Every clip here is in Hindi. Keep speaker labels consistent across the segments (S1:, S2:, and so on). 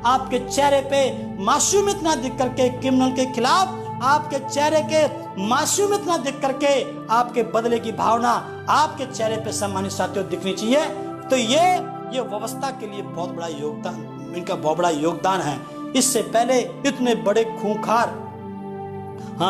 S1: आपके चेहरे पे मासूमियत ना दिख करके क्रिमिनल के खिलाफ आपके चेहरे के मासूमियत ना दिख करके आपके बदले की भावना आपके चेहरे पे सम्मानित साथियों दिखनी चाहिए। तो ये व्यवस्था के लिए बहुत बड़ा योगदान, इनका बहुत बड़ा योगदान है। इससे पहले इतने बड़े खूंखार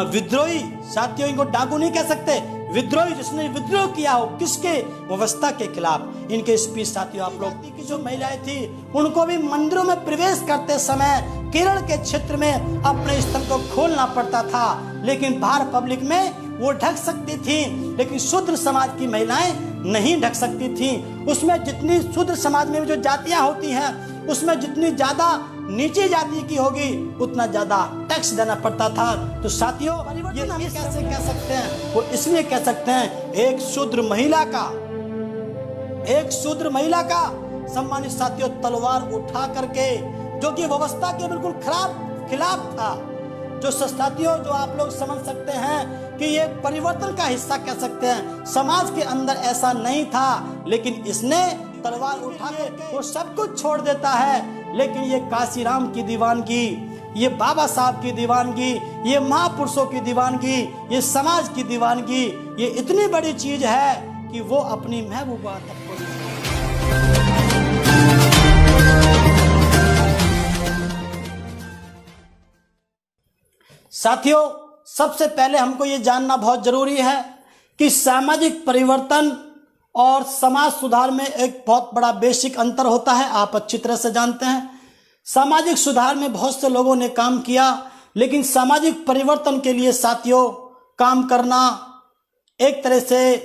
S1: विद्रोही साथियों, इनको डाकू नहीं कह सकते, विद्रोही जिसने विद्रोह किया हो किसके, व्यवस्था के खिलाफ। इनके स्पीच साथियों आप लोग की जो महिलाएं थी उनको भी मंदिरों में प्रवेश करते समय केरल के क्षेत्र में अपने स्थल को खोलना पड़ता था, लेकिन बाहर पब्लिक में वो ढक सकती थी, लेकिन शूद्र समाज की महिलाएं नहीं ढक सकती थी। उसमें जितनी शूद्र समाज में जो जातियां होती हैं उसमें जितनी ज्यादा नीचे जाति की होगी उतना ज्यादा टैक्स देना पड़ता था। तो साथियों ये कैसे कह सकते हैं, वो इसलिए कह सकते हैं एक शूद्र महिला का सम्मानित साथियों तलवार उठा करके, जो कि व्यवस्था के बिल्कुल खिलाफ था। जो साथियों जो आप लोग समझ सकते हैं कि ये परिवर्तन का हिस्सा कह सकते हैं, समाज के अंदर ऐसा नहीं था, लेकिन इसने तलवार उठा के वो सब कुछ छोड़ देता है। लेकिन ये काशीराम की दीवानगी, ये बाबा साहब की दीवानगी, ये महापुरुषों की दीवानगी, ये समाज की दीवानगी, ये इतनी बड़ी चीज है कि वो अपनी महबूबा तक को साथियों सबसे पहले हमको ये जानना बहुत जरूरी है कि सामाजिक परिवर्तन और समाज सुधार में एक बहुत बड़ा बेसिक अंतर होता है। आप अच्छी तरह से जानते हैं सामाजिक सुधार में बहुत से लोगों ने काम किया, लेकिन सामाजिक परिवर्तन के लिए साथियों काम करना एक तरह से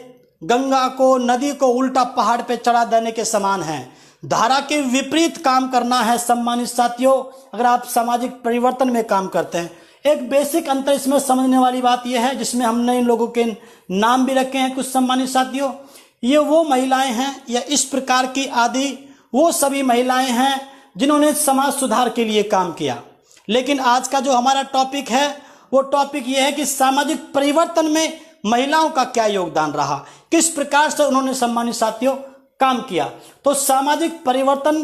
S1: गंगा को, नदी को उल्टा पहाड़ पे चढ़ा देने के समान है। धारा के विपरीत काम करना है सम्मानित साथियों अगर आप सामाजिक परिवर्तन में काम करते हैं। एक बेसिक अंतर इसमें समझने वाली बात यह है, जिसमें हमने इन लोगों के नाम भी रखे हैं कुछ सम्मानित साथियों। ये वो महिलाएं हैं या इस प्रकार की आदि वो सभी महिलाएं हैं जिन्होंने समाज सुधार के लिए काम किया। लेकिन आज का जो हमारा टॉपिक है वो टॉपिक ये है कि सामाजिक परिवर्तन में महिलाओं का क्या योगदान रहा, किस प्रकार से उन्होंने सम्मानित साथियों काम किया। तो सामाजिक परिवर्तन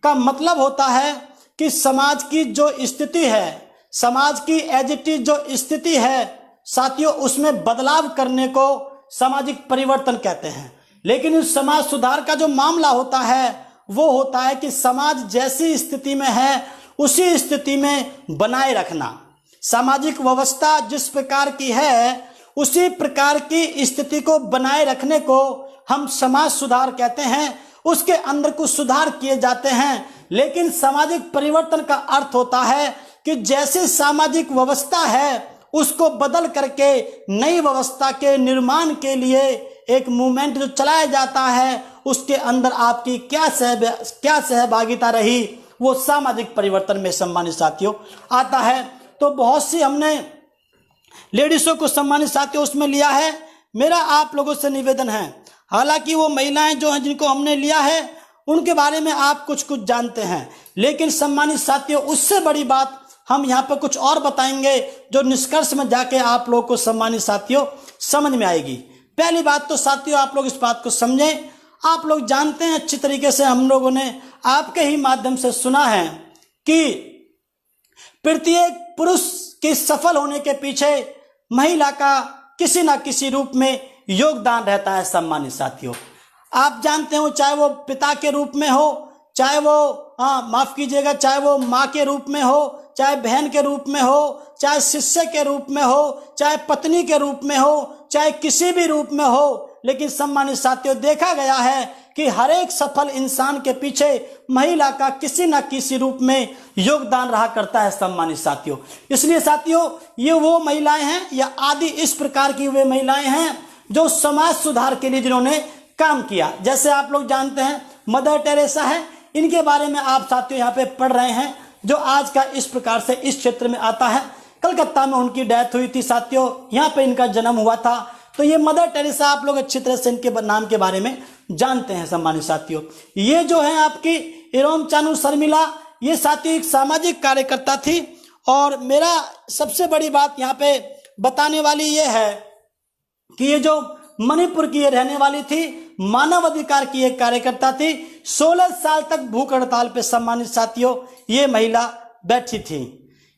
S1: का मतलब होता है कि समाज की जो स्थिति है, समाज की एज इट इज जो स्थिति है साथियों, उसमें बदलाव करने को सामाजिक परिवर्तन कहते हैं। लेकिन उस समाज सुधार का जो मामला होता है वो होता है कि समाज जैसी स्थिति में है उसी स्थिति में बनाए रखना। सामाजिक व्यवस्था जिस प्रकार की है उसी प्रकार की स्थिति को बनाए रखने को हम समाज सुधार कहते हैं। उसके अंदर कुछ सुधार किए जाते हैं, लेकिन सामाजिक परिवर्तन का अर्थ होता है कि जैसे सामाजिक व्यवस्था है उसको बदल करके नई व्यवस्था के निर्माण के लिए एक मूवमेंट जो चलाया जाता है, उसके अंदर आपकी क्या सहभागिता रही, वो सामाजिक परिवर्तन में सम्मानित साथियों आता है। तो बहुत सी हमने लेडीजों को सम्मानित साथियों उसमें लिया है। मेरा आप लोगों से निवेदन है, हालांकि वो महिलाएं जो हैं जिनको हमने लिया है उनके बारे में आप कुछ जानते हैं, लेकिन सम्मानित साथियों उससे बड़ी बात हम यहाँ पर कुछ और बताएंगे जो निष्कर्ष में जाके आप लोगों को सम्मानित साथियों समझ में आएगी। पहली बात तो साथियों आप लोग इस बात को समझें, आप लोग जानते हैं अच्छी तरीके से, हम लोगों ने आपके ही माध्यम से सुना है कि प्रत्येक पुरुष के सफल होने के पीछे महिला का किसी ना किसी रूप में योगदान रहता है सम्मानित साथियों। आप जानते हो चाहे वो पिता के रूप में हो, चाहे वो माफ कीजिएगा, चाहे वो माँ के रूप में हो, चाहे बहन के रूप में हो, चाहे शिष्य के रूप में हो, चाहे पत्नी के रूप में हो, चाहे किसी भी रूप में हो, लेकिन सम्मानित साथियों देखा गया है कि हर एक सफल इंसान के पीछे महिला का किसी न किसी रूप में योगदान रहा करता है सम्मानित साथियों। इसलिए साथियों ये वो महिलाएं हैं या आदि इस प्रकार की वे महिलाएं हैं जो समाज सुधार के लिए जिन्होंने काम किया। जैसे आप लोग जानते हैं मदर टेरेसा है, इनके बारे में आप साथियों यहाँ पे पढ़ रहे हैं, जो आज का इस प्रकार से इस क्षेत्र में आता है। कलकत्ता में उनकी डेथ हुई थी साथियों, यहाँ पे इनका जन्म हुआ था। तो ये मदर टेरेसा आप लोग अच्छी तरह से इनके नाम के बारे में जानते हैं सम्मानित साथियों। ये जो है आपकी इरोम चानू शर्मिला, ये साथियों एक सामाजिक कार्यकर्ता थी। और मेरा सबसे बड़ी बात यहाँ पे बताने वाली ये है कि ये जो मणिपुर की ये रहने वाली थी, मानव अधिकार की एक कार्यकर्ता थी। 16 साल तक भूख हड़ताल पे सम्मानित साथियों ये महिला बैठी थी।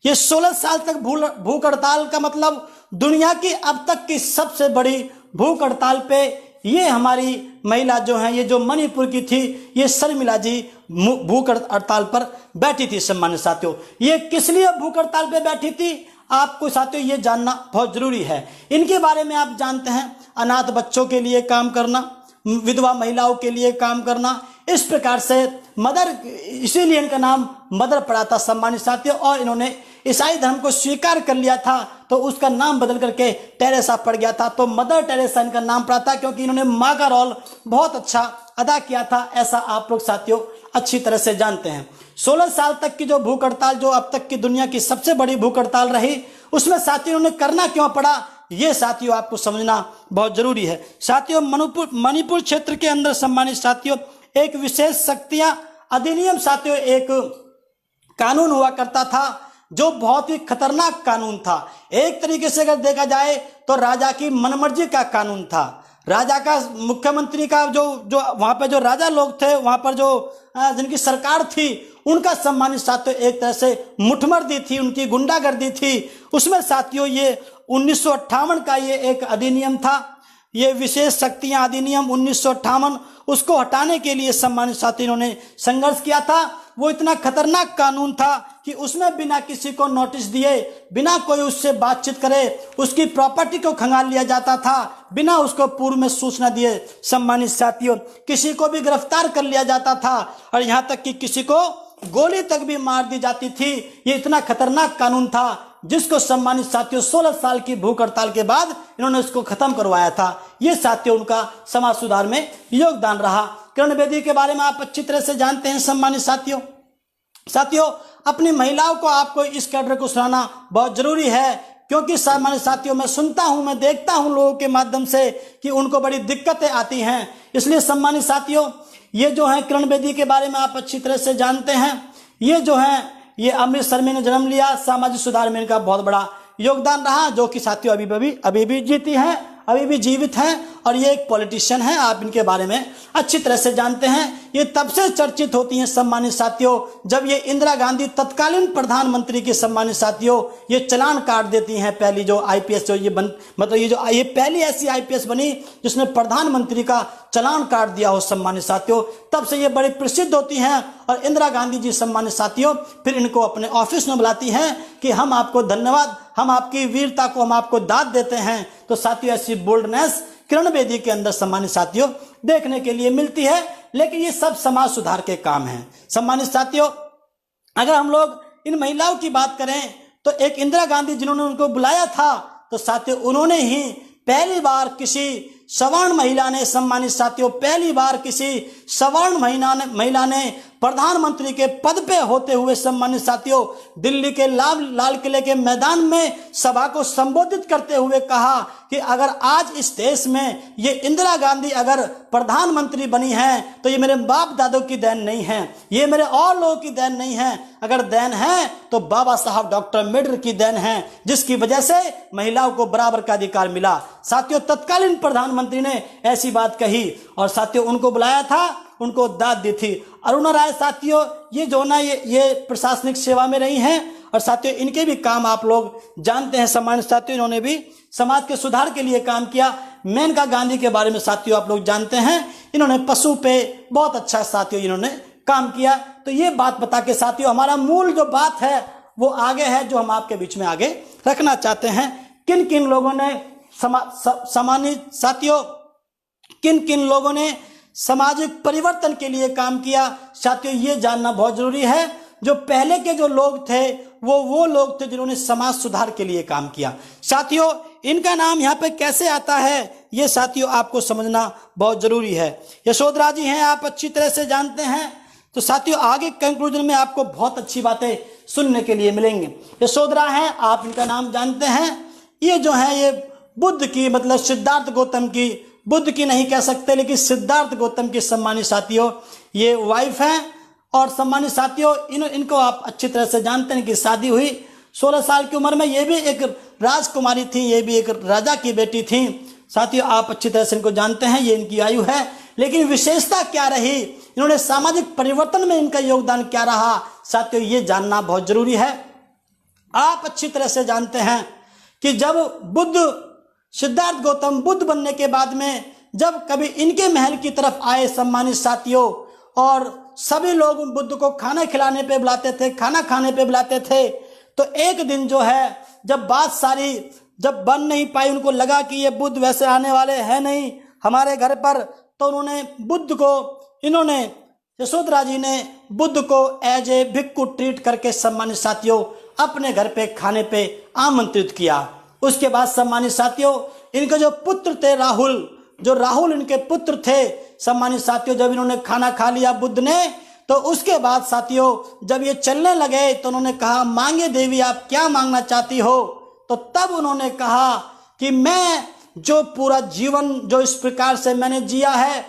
S1: ये 16 साल तक भूख हड़ताल का मतलब दुनिया की अब तक की सबसे बड़ी भूख हड़ताल पे ये हमारी महिला जो है, ये जो मणिपुर की थी, ये शर्मिला जी भूख हड़ताल पर बैठी थी सम्मानित साथियों। ये किस लिए भूख हड़ताल पे बैठी थी आपको साथियों ये जानना बहुत जरूरी है। इनके बारे में आप जानते हैं, अनाथ बच्चों के लिए काम करना, विधवा महिलाओं के लिए काम करना, इस प्रकार से मदर, इसीलिए इनका नाम मदर पड़ा था सम्मानित साथियों। और इन्होंने ईसाई धर्म को स्वीकार कर लिया था तो उसका नाम बदल करके टेरेसा पड़ गया था, तो मदर टेरेसा इनका नाम पड़ा था क्योंकि इन्होंने माँ का रोल बहुत अच्छा अदा किया था, ऐसा आप लोग साथियों अच्छी तरह से जानते हैं। 16 साल तक की जो भूख हड़ताल, जो अब तक की दुनिया की सबसे बड़ी भूख हड़ताल रही, उसमें साथियों इन्होंने करना क्यों पड़ा ये साथियों आपको समझना बहुत जरूरी है। साथियों मणिपुर क्षेत्र के अंदर सम्मानित साथियों एक विशेष शक्तियां अधिनियम साथियों एक कानून हुआ करता था जो बहुत ही खतरनाक कानून था। एक तरीके से अगर देखा जाए तो राजा की मनमर्जी का कानून था। राजा का, मुख्यमंत्री का जो वहां पे जो राजा लोग थे, वहां पर जो जिनकी सरकार थी, उनका सम्मानित साथियों एक तरह से मुठमर्दी थी, उनकी गुंडागर्दी थी। उसमें साथियों ये 1958 का ये एक अधिनियम था, ये विशेष शक्तियां अधिनियम 1958, उसको हटाने के लिए सम्मानित साथी इन्होंने संघर्ष किया था। वो इतना खतरनाक कानून था कि उसमें बिना किसी को नोटिस दिए, बिना कोई उससे बातचीत करे, उसकी प्रॉपर्टी को खंगाल लिया जाता था, बिना उसको पूर्व में सूचना दिए सम्मानित साथियों किसी को भी गिरफ्तार कर लिया जाता था, और यहाँ तक कि किसी को गोली तक भी मार दी जाती थी। ये इतना खतरनाक कानून था जिसको सम्मानित साथियों 16 साल की भूख हड़ताल के बाद इन्होंने इसको खत्म करवाया था। ये साथियों उनका समाज सुधार में योगदान रहा। किरण बेदी के बारे में आप अच्छी तरह से जानते हैं सम्मानित साथियों अपनी महिलाओं को आपको इस कैडर को सुनाना बहुत जरूरी है, क्योंकि सम्मानित साथियों मैं सुनता हूं, मैं देखता हूं लोगों के माध्यम से कि उनको बड़ी दिक्कतें आती हैं। इसलिए सम्मानित साथियों ये जो है किरण बेदी के बारे में आप अच्छी तरह से जानते हैं। ये जो है ये अमृतसर में जन्म लिया, सामाजिक सुधार में इनका बहुत बड़ा योगदान रहा, जो कि साथियों अभी भी जीती हैं, अभी भी जीवित हैं, और ये एक पॉलिटिशियन है। आप इनके बारे में अच्छी तरह से जानते हैं। ये तब से चर्चित होती हैं सम्मानित साथियों जब ये इंदिरा गांधी तत्कालीन प्रधानमंत्री के सम्मानित साथियों ये चलान काट देती हैं। पहली जो आईपीएस जो ये पहली ऐसी आईपीएस बनी जिसने प्रधानमंत्री का चलान काट दिया हो सम्मानित साथियों, तब से ये बड़ी प्रसिद्ध होती हैं। और इंदिरा गांधी जी सम्मानित साथियों फिर इनको अपने ऑफिस में बुलाती हैं कि हम आपको धन्यवाद, हम आपकी वीरता को हम आपको दाद देते हैं। तो साथियों ऐसी बोल्डनेस किरण बेदी के अंदर सम्मानित साथियों देखने के लिए मिलती है। लेकिन ये सब समाज सुधार के काम हैं सम्मानित साथियों। अगर हम लोग इन महिलाओं की बात करें तो एक इंदिरा गांधी जिन्होंने उनको बुलाया था, तो साथियों उन्होंने ही पहली बार किसी सवर्ण महिला ने सम्मानित साथियों पहली बार किसी सवर्ण महिला ने प्रधानमंत्री के पद पे होते हुए सम्मानित साथियों दिल्ली के लाल किले के मैदान में सभा को संबोधित करते हुए कहा कि अगर आज इस देश में ये इंदिरा गांधी अगर प्रधानमंत्री बनी है तो ये मेरे बाप दादों की देन नहीं है, ये मेरे और लोगों की देन नहीं है, अगर देन है तो बाबा साहब डॉक्टर अम्बेडकर की देन है, जिसकी वजह से महिलाओं को बराबर का अधिकार मिला। साथियों तत्कालीन प्रधानमंत्री ने ऐसी बात कही और साथियों उनको बुलाया था, उनको दाद दी थी। अरुणा राय साथियों ये जो ना ये प्रशासनिक सेवा में रही हैं, और साथियों इनके भी काम आप लोग जानते हैं सम्मानित साथियों, इन्होंने भी समाज के सुधार के लिए काम किया। मेनका गांधी के बारे में साथियों आप लोग जानते हैं, इन्होंने पशु पे बहुत अच्छा साथियों इन्होंने काम किया। तो ये बात बता के साथियों हमारा मूल जो बात है वो आगे है, जो हम आपके बीच में आगे रखना चाहते हैं। किन किन लोगों ने सम्मानित साथियों किन किन लोगों ने सामाजिक परिवर्तन के लिए काम किया, साथियों ये जानना बहुत जरूरी है। जो पहले के जो लोग थे वो लोग थे जिन्होंने समाज सुधार के लिए काम किया। साथियों इनका नाम यहाँ पे कैसे आता है ये साथियों आपको समझना बहुत जरूरी है। यशोधरा जी हैं, आप अच्छी तरह से जानते हैं। तो साथियों आगे कंक्लूजन में आपको बहुत अच्छी बातें सुनने के लिए मिलेंगे। यशोधरा हैं, आप इनका नाम जानते हैं। ये जो है ये बुद्ध की मतलब सिद्धार्थ गौतम की, बुद्ध की नहीं कह सकते लेकिन सिद्धार्थ गौतम की सम्मानित साथियों ये वाइफ हैं। और सम्मानित साथियों इनको आप अच्छी तरह से जानते हैं कि शादी हुई 16 साल की उम्र में। ये भी एक राजकुमारी थी, ये भी एक राजा की बेटी थी। साथियों आप अच्छी तरह से इनको जानते हैं, ये इनकी आयु है, लेकिन विशेषता क्या रही, इन्होंने सामाजिक परिवर्तन में इनका योगदान क्या रहा, साथियों ये जानना बहुत जरूरी है। आप अच्छी तरह से जानते हैं कि जब सिद्धार्थ गौतम बुद्ध बनने के बाद में जब कभी इनके महल की तरफ आए सम्मानित साथियों, और सभी लोग बुद्ध को खाना खिलाने पे बुलाते थे, खाना खाने पे बुलाते थे, तो एक दिन जो है जब बात सारी जब बन नहीं पाई, उनको लगा कि ये बुद्ध वैसे आने वाले हैं नहीं हमारे घर पर, तो इन्होंने यशोधरा जी ने बुद्ध को एज ए भिक्खु ट्रीट करके सम्मानित साथियों अपने घर पे खाने पे आमंत्रित किया। उसके बाद सम्मानित साथियों इनके जो पुत्र थे राहुल इनके पुत्र थे सम्मानित साथियों, जब इन्होंने खाना खा लिया बुद्ध ने, तो उसके बाद साथियों जब ये चलने लगे तो उन्होंने कहा, मांगे देवी आप क्या मांगना चाहती हो? तो तब उन्होंने कहा कि मैं जो पूरा जीवन जो इस प्रकार से मैंने जिया है,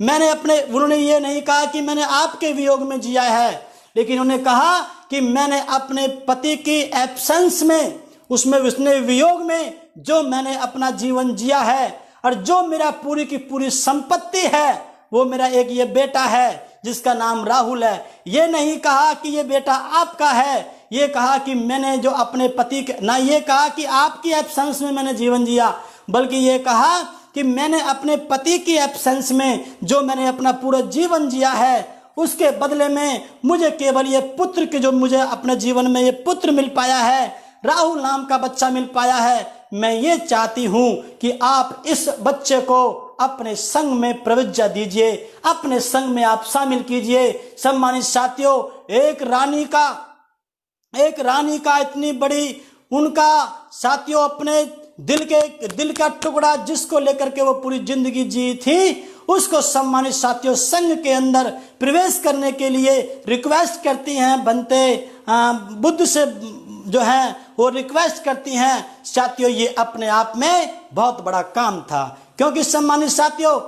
S1: उन्होंने ये नहीं कहा कि मैंने आपके वियोग में जिया है, लेकिन उन्होंने कहा कि मैंने अपने पति की एब्सेंस में, उसने वियोग में जो मैंने अपना जीवन जिया है, और जो मेरा पूरी की पूरी संपत्ति है वो मेरा एक ये बेटा है जिसका नाम राहुल है। ये नहीं कहा कि ये बेटा आपका है, ये कहा कि मैंने जो अपने पति के, ना ये कहा कि आपकी एब्सेंस में मैंने जीवन जिया, बल्कि ये कहा कि मैंने अपने पति की एब्सेंस में जो मैंने अपना पूरा जीवन जिया है, उसके बदले में मुझे केवल ये पुत्र के, जो मुझे अपने जीवन में ये पुत्र मिल पाया है, राहुल नाम का बच्चा मिल पाया है, मैं ये चाहती हूं कि आप इस बच्चे को अपने संग में प्रविज्ञा दीजिए, अपने संग में आप शामिल कीजिए। सम्मानित साथियों एक रानी का इतनी बड़ी उनका साथियों अपने दिल का टुकड़ा जिसको लेकर के वो पूरी जिंदगी जी थी, उसको सम्मानित साथियों संघ के अंदर प्रवेश करने के लिए रिक्वेस्ट करती हैं, बनते बुद्ध से जो है वो रिक्वेस्ट करती हैं। साथियों ये अपने आप में बहुत बड़ा काम था, क्योंकि सम्मानित साथियों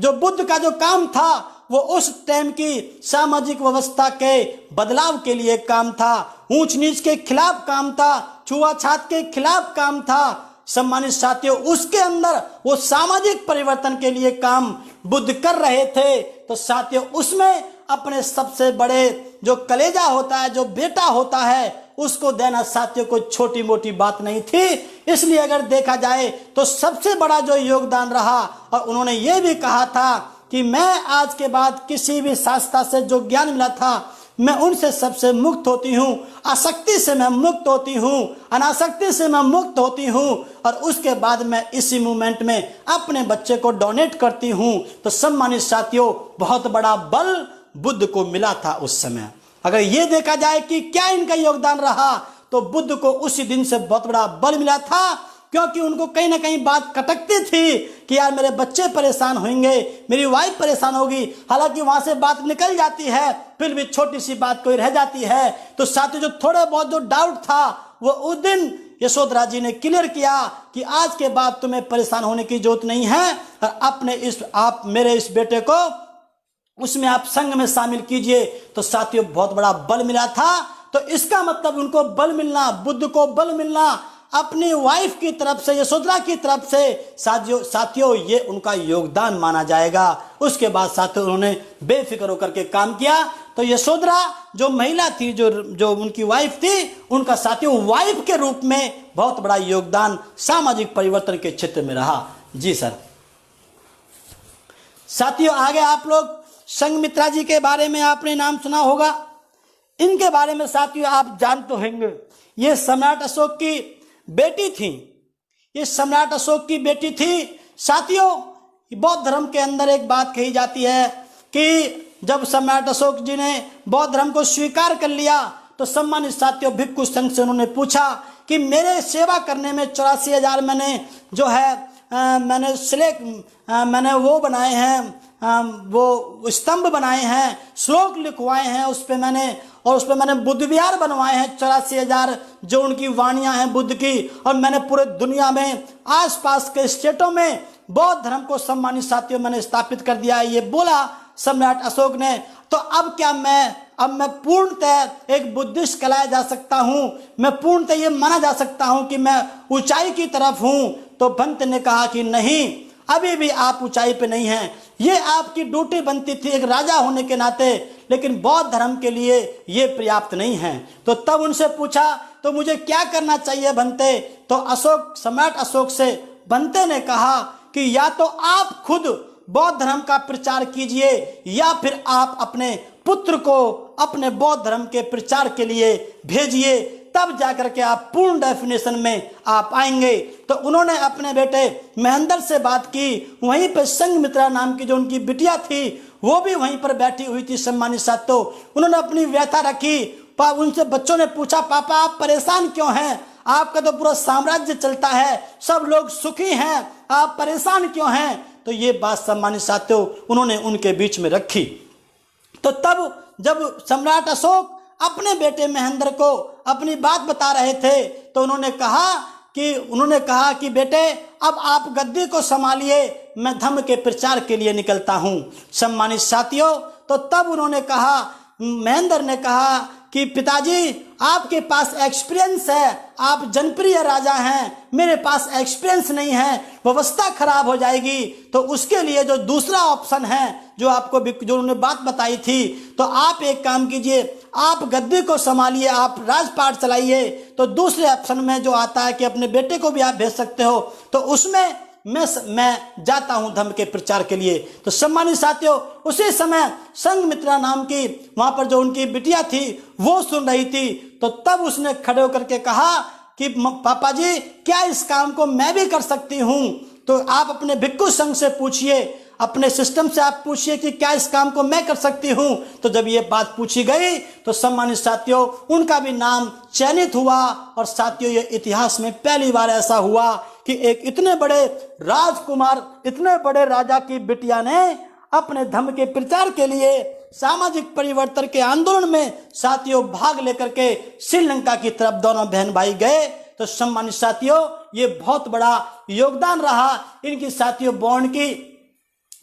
S1: जो बुद्ध का जो काम था वो उस टाइम की सामाजिक व्यवस्था के बदलाव के लिए काम था, ऊंच नीच के खिलाफ काम था, छुआछूत के खिलाफ काम था। सम्मानित साथियों उसके अंदर वो सामाजिक परिवर्तन के लिए काम बुद्ध कर रहे थे। तो साथियों उसमें अपने सबसे बड़े जो कलेजा होता है, जो बेटा होता है, उसको देना साथियों को छोटी मोटी बात नहीं थी। इसलिए अगर देखा जाए तो सबसे बड़ा जो योगदान रहा, और उन्होंने ये भी कहा था कि मैं आज के बाद किसी भी शास्त्र से जो ज्ञान मिला था मैं उनसे सबसे मुक्त होती हूँ, आसक्ति से मैं मुक्त होती हूँ, अनासक्ति से मैं मुक्त होती हूँ, और उसके बाद मैं इसी मूवमेंट में अपने बच्चे को डोनेट करती हूँ। तो सम्मानित साथियों बहुत बड़ा बल बुद्ध को मिला था उस समय। अगर ये देखा जाए कि क्या इनका योगदान रहा, तो बुद्ध को उसी दिन से बहुत बड़ा बल मिला था, क्योंकि उनको कहीं ना कहीं बात खटकती थी कि यार मेरे बच्चे परेशान होंगे, मेरी वाइफ परेशान होगी। हालांकि वहां से बात निकल जाती है, फिर भी छोटी सी बात कोई रह जाती है। तो साथियों जो थोड़ा बहुत जो डाउट था वो उस दिन यशोधरा जी ने क्लियर किया कि आज के बाद तुम्हें परेशान होने की जरूरत नहीं है, और आप मेरे इस बेटे को उसमें आप संघ में शामिल कीजिए। तो साथियों बहुत बड़ा बल मिला था। तो इसका मतलब उनको बल मिलना, बुद्ध को बल मिलना अपनी वाइफ की तरफ से, यशोधरा की तरफ से, साथियों ये उनका योगदान माना जाएगा। उसके बाद साथियों उन्होंने बेफिक्र होकर के काम किया। तो यशोधरा जो महिला थी, जो उनकी वाइफ थी, उनका साथियों वाइफ के रूप में बहुत बड़ा योगदान सामाजिक परिवर्तन के क्षेत्र में रहा। जी सर। साथियों आगे आप लोग संघमित्रा जी के बारे में आपने नाम सुना होगा। इनके बारे में साथियों आप जानते होंगे, ये सम्राट अशोक की बेटी थी। ये सम्राट अशोक की बेटी थी। साथियों बौद्ध धर्म के अंदर एक बात कही जाती है कि जब सम्राट अशोक जी ने बौद्ध धर्म को स्वीकार कर लिया, तो सम्मानित साथियों भिक्षु संघ से उन्होंने पूछा कि मेरे सेवा करने में 84,000 मैंने जो है मैंने वो बनाए हैं, वो स्तंभ बनाए हैं, श्लोक लिखवाए हैं उस पे मैंने बुद्ध विहार बनवाए हैं 84,000 जो उनकी वाणियां हैं बुद्ध की, और मैंने पूरे दुनिया में आसपास के स्टेटों में बौद्ध धर्म को सम्मानित साथियों मैंने स्थापित कर दिया है। ये बोला सम्राट अशोक ने। तो अब क्या मैं पूर्णतः एक बुद्धिस्ट कहलाया जा सकता हूँ, मैं पूर्णतः ये माना जा सकता हूँ कि मैं ऊंचाई की तरफ हूँ। तो भंत ने कहा कि नहीं, अभी भी आप ऊंचाई पे नहीं हैं, ये आपकी ड्यूटी बनती थी एक राजा होने के नाते, लेकिन बौद्ध धर्म के लिए ये पर्याप्त नहीं है। तो तब उनसे पूछा तो मुझे क्या करना चाहिए भंते? तो अशोक, सम्राट अशोक से भंते ने कहा कि या तो आप खुद बौद्ध धर्म का प्रचार कीजिए या फिर आप अपने पुत्र को अपने बौद्ध धर्म के प्रचार के लिए भेजिए, तब जाकर के आप पूर्ण डेफिनेशन में आप आएंगे। तो उन्होंने अपने बेटे महेंद्र से बात की। वहीं पर संघमित्रा नाम की जो उनकी बिटिया थी वो भी वहीं पर बैठी हुई थी। सम्मानित साथियों, उन्होंने अपनी व्यथा रखी। उनसे बच्चों ने पूछा, पापा आप परेशान क्यों हैं? आपका तो पूरा साम्राज्य चलता है, सब लोग सुखी हैं, आप परेशान क्यों हैं? तो ये बात सम्मानित साथियों उन्होंने उनके बीच में रखी। तो तब जब सम्राट अशोक अपने बेटे महेंद्र को अपनी बात बता रहे थे तो उन्होंने कहा कि बेटे अब आप गद्दी को संभालिए, मैं धम्म के प्रचार के लिए निकलता हूं। सम्मानित साथियों, तो तब उन्होंने कहा, महेंद्र ने कहा कि पिताजी आपके पास एक्सपीरियंस है, आप जनप्रिय राजा हैं, मेरे पास एक्सपीरियंस नहीं है, व्यवस्था खराब हो जाएगी। तो उसके लिए जो दूसरा ऑप्शन है जो आपको जो उन्होंने बात बताई थी, तो आप एक काम कीजिए, आप गद्दी को संभालिए, आप राजपाट चलाइए। तो दूसरे ऑप्शन में जो आता है कि अपने बेटे को भी आप भेज सकते हो, तो उसमें मैं जाता हूं धम्म के प्रचार के लिए। तो सम्मानित साथियों, उसी समय संघमित्रा नाम की वहां पर जो उनकी बिटिया थी वो सुन रही थी। तो तब उसने खड़े होकर के कहा कि पापा जी क्या इस काम को मैं भी कर सकती हूं? तो आप अपने भिक्षु संघ से पूछिए, अपने सिस्टम से आप पूछिए कि क्या इस काम को मैं कर सकती हूं। तो जब ये बात पूछी गई तो सम्मानित साथियों उनका भी नाम चयनित हुआ। और साथियों, ये इतिहास में पहली बार ऐसा हुआ कि एक इतने बड़े राजकुमार, इतने बड़े राजा की बिटिया ने अपने धर्म के प्रचार के लिए सामाजिक परिवर्तन के आंदोलन में साथियों भाग लेकर के श्रीलंका की तरफ दोनों बहन भाई गए। तो सम्मानित साथियों, ये बहुत बड़ा योगदान रहा इनकी साथियों बॉन्ड की।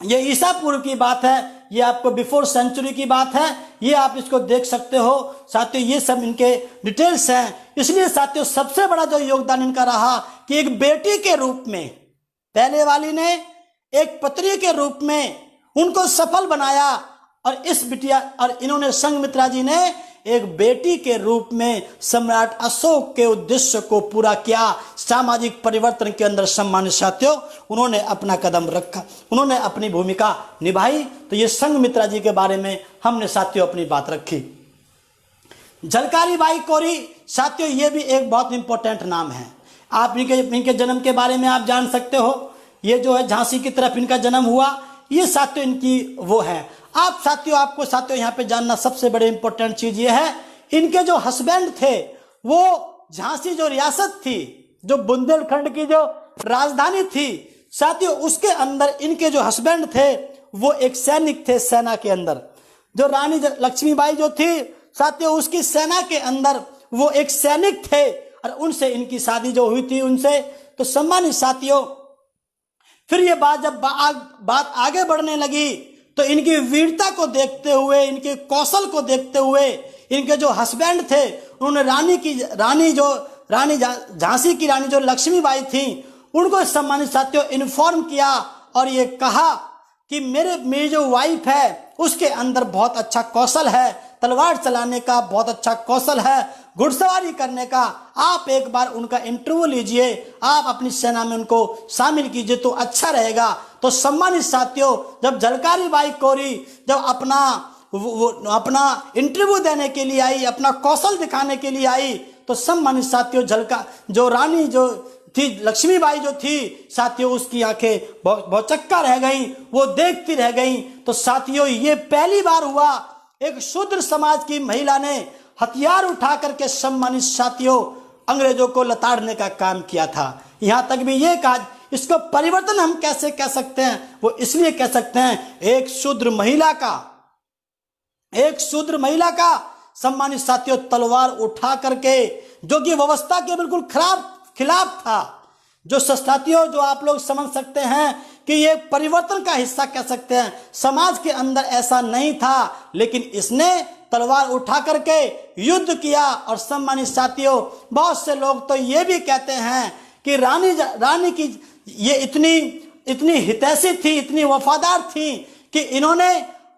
S1: ये ईसा पूर्व की बात है, ये आपको बिफोर सेंचुरी की बात है, ये आप इसको देख सकते हो साथियों, ये सब इनके डिटेल्स हैं। इसलिए साथियों सबसे बड़ा जो योगदान इनका रहा कि एक बेटी के रूप में, पहले वाली ने एक पत्री के रूप में उनको सफल बनाया, और इस बिटिया और इन्होंने संघमित्रा जी ने एक बेटी के रूप में सम्राट अशोक के उद्देश्य को पूरा किया। सामाजिक परिवर्तन के अंदर सम्मानित साथियों उन्होंने अपना कदम रखा, उन्होंने अपनी भूमिका निभाई। तो ये संघमित्रा जी के बारे में हमने साथियों अपनी बात रखी। झलकारी बाई कोरी साथियों, ये भी एक बहुत इंपॉर्टेंट नाम है। आप इनके जन्म के बारे में आप जान सकते हो। ये जो है झांसी की तरफ इनका जन्म हुआ, ये साथियों इनकी वो है। आप साथियों, आपको साथियों यहाँ पे जानना सबसे बड़े इंपॉर्टेंट चीज ये है, इनके जो हस्बैंड थे वो झांसी जो रियासत थी, जो बुंदेलखंड की जो राजधानी थी साथियों, उसके अंदर इनके जो हस्बैंड थे वो एक सैनिक थे। सेना के अंदर जो रानी लक्ष्मीबाई जो थी साथियों, उसकी सेना के अंदर वो एक सैनिक थे, और उनसे इनकी शादी जो हुई थी उनसे। तो सम्मानित साथियों, फिर ये बात जब बात आगे बढ़ने लगी तो इनकी वीरता को देखते हुए, इनके कौशल को देखते हुए, इनके जो हस्बैंड थे उन्होंने रानी झांसी की रानी जो लक्ष्मीबाई थी उनको सम्मानित साथियों इन्फॉर्म किया और ये कहा कि मेरी जो वाइफ है उसके अंदर बहुत अच्छा कौशल है, तलवार चलाने का बहुत अच्छा कौशल है, घुड़सवारी करने का, आप एक बार उनका इंटरव्यू लीजिए, आप अपनी सेना में उनको शामिल कीजिए तो अच्छा रहेगा। तो सम्मानित साथियों, जब झलकारी बाई कोरी जब अपना इंटरव्यू देने के लिए आई, अपना कौशल दिखाने के लिए आई, तो सम्मानित साथियों जो रानी जो थी लक्ष्मीबाई जो थी साथियों, उसकी आंखें बहुत चक्का रह गई, वो देखती रह गई। तो साथियों, ये पहली बार हुआ एक शूद्र समाज की महिला ने हथियार उठा करके सम्मानित साथियों अंग्रेजों को लताड़ने का काम किया था। यहां तक भी ये कहा, इसको परिवर्तन हम कैसे कह सकते हैं, वो इसलिए कह सकते हैं एक शूद्र महिला का सम्मानित साथियों तलवार उठा करके, जो कि व्यवस्था के बिल्कुल खिलाफ था, जो साथियों जो आप लोग समझ सकते हैं कि ये परिवर्तन का हिस्सा कह सकते हैं। समाज के अंदर ऐसा नहीं था, लेकिन इसने तलवार उठा करके युद्ध किया। और सम्मानित साथियों, बहुत से लोग तो ये भी कहते हैं कि रानी की ये इतनी हितैषी थी, इतनी वफादार थी कि इन्होंने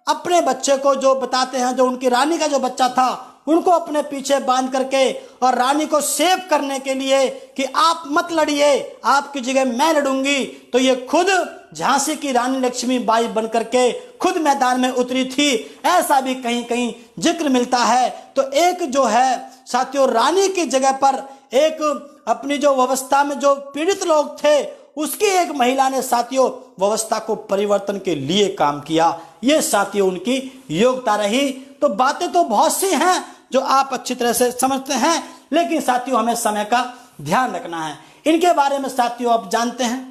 S1: अपने बच्चे को, जो बताते हैं जो उनकी रानी का जो बच्चा था, उनको अपने पीछे बांध करके और रानी को सेव करने के लिए कि आप मत लड़िए, आपकी जगह मैं लड़ूंगी, तो ये खुद झांसी की रानी लक्ष्मीबाई बन करके खुद मैदान में उतरी थी, ऐसा भी कहीं कहीं जिक्र मिलता है। तो एक जो है साथियों रानी की जगह पर एक अपनी जो व्यवस्था में जो पीड़ित लोग थे, उसकी एक महिला ने साथियों व्यवस्था को परिवर्तन के लिए काम किया। ये साथियों उनकी योग्यता रही। तो बातें तो बहुत सी हैं जो आप अच्छी तरह से समझते हैं, लेकिन साथियों हमें समय का ध्यान रखना है। इनके बारे में साथियों आप जानते हैं,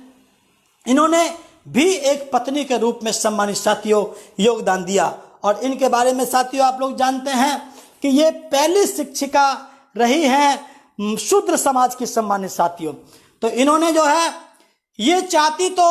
S1: इन्होंने भी एक पत्नी के रूप में सम्मानित साथियों योगदान दिया। और इनके बारे में साथियों आप लोग जानते हैं कि ये पहली शिक्षिका रही हैं शूद्र समाज की सम्मानित साथियों। तो इन्होंने जो है ये चाहती तो,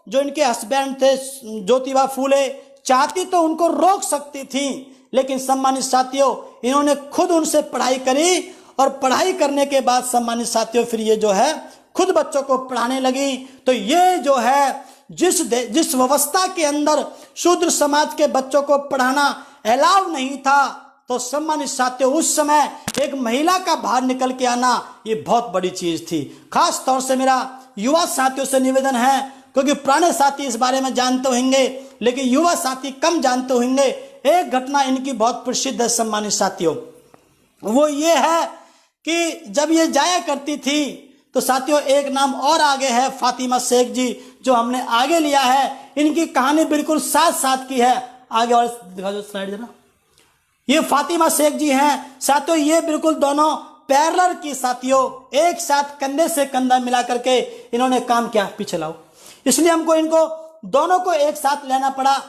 S1: जो इनके हस्बैंड थे ज्योतिबा फूले, चाहती तो उनको रोक सकती थी, लेकिन सम्मानित साथियों इन्होंने खुद उनसे पढ़ाई करी और पढ़ाई करने के बाद सम्मानित साथियों फिर ये जो है खुद बच्चों को पढ़ाने लगी। तो ये जो है जिस व्यवस्था के अंदर शूद्र समाज के बच्चों को पढ़ाना अलाउ नहीं था, तो सम्मानित साथियों उस समय एक महिला का बाहर निकल के आना ये बहुत बड़ी चीज थी। खास तौर से मेरा युवा साथियों से निवेदन है, क्योंकि पुराने साथी इस बारे में जानते होंगे लेकिन युवा साथी कम जानते होंगे। एक घटना इनकी बहुत प्रसिद्ध है सम्मानित साथियों, वो ये है कि जब ये जाया करती थी तो साथियों एक नाम और आगे है फातिमा शेख जी, जो हमने आगे लिया है। इनकी कहानी बिल्कुल साथ साथ की है। आगे और दिखा दो स्लाइड जरा। ये फातिमा शेख जी हैं साथियों, ये बिल्कुल दोनों पैरेलल की साथियों, एक साथ कंधे से कंधा मिला करके इन्होंने काम किया। पीछे लाओ। इसलिए हमको इनको दोनों को एक साथ लेना पड़ा।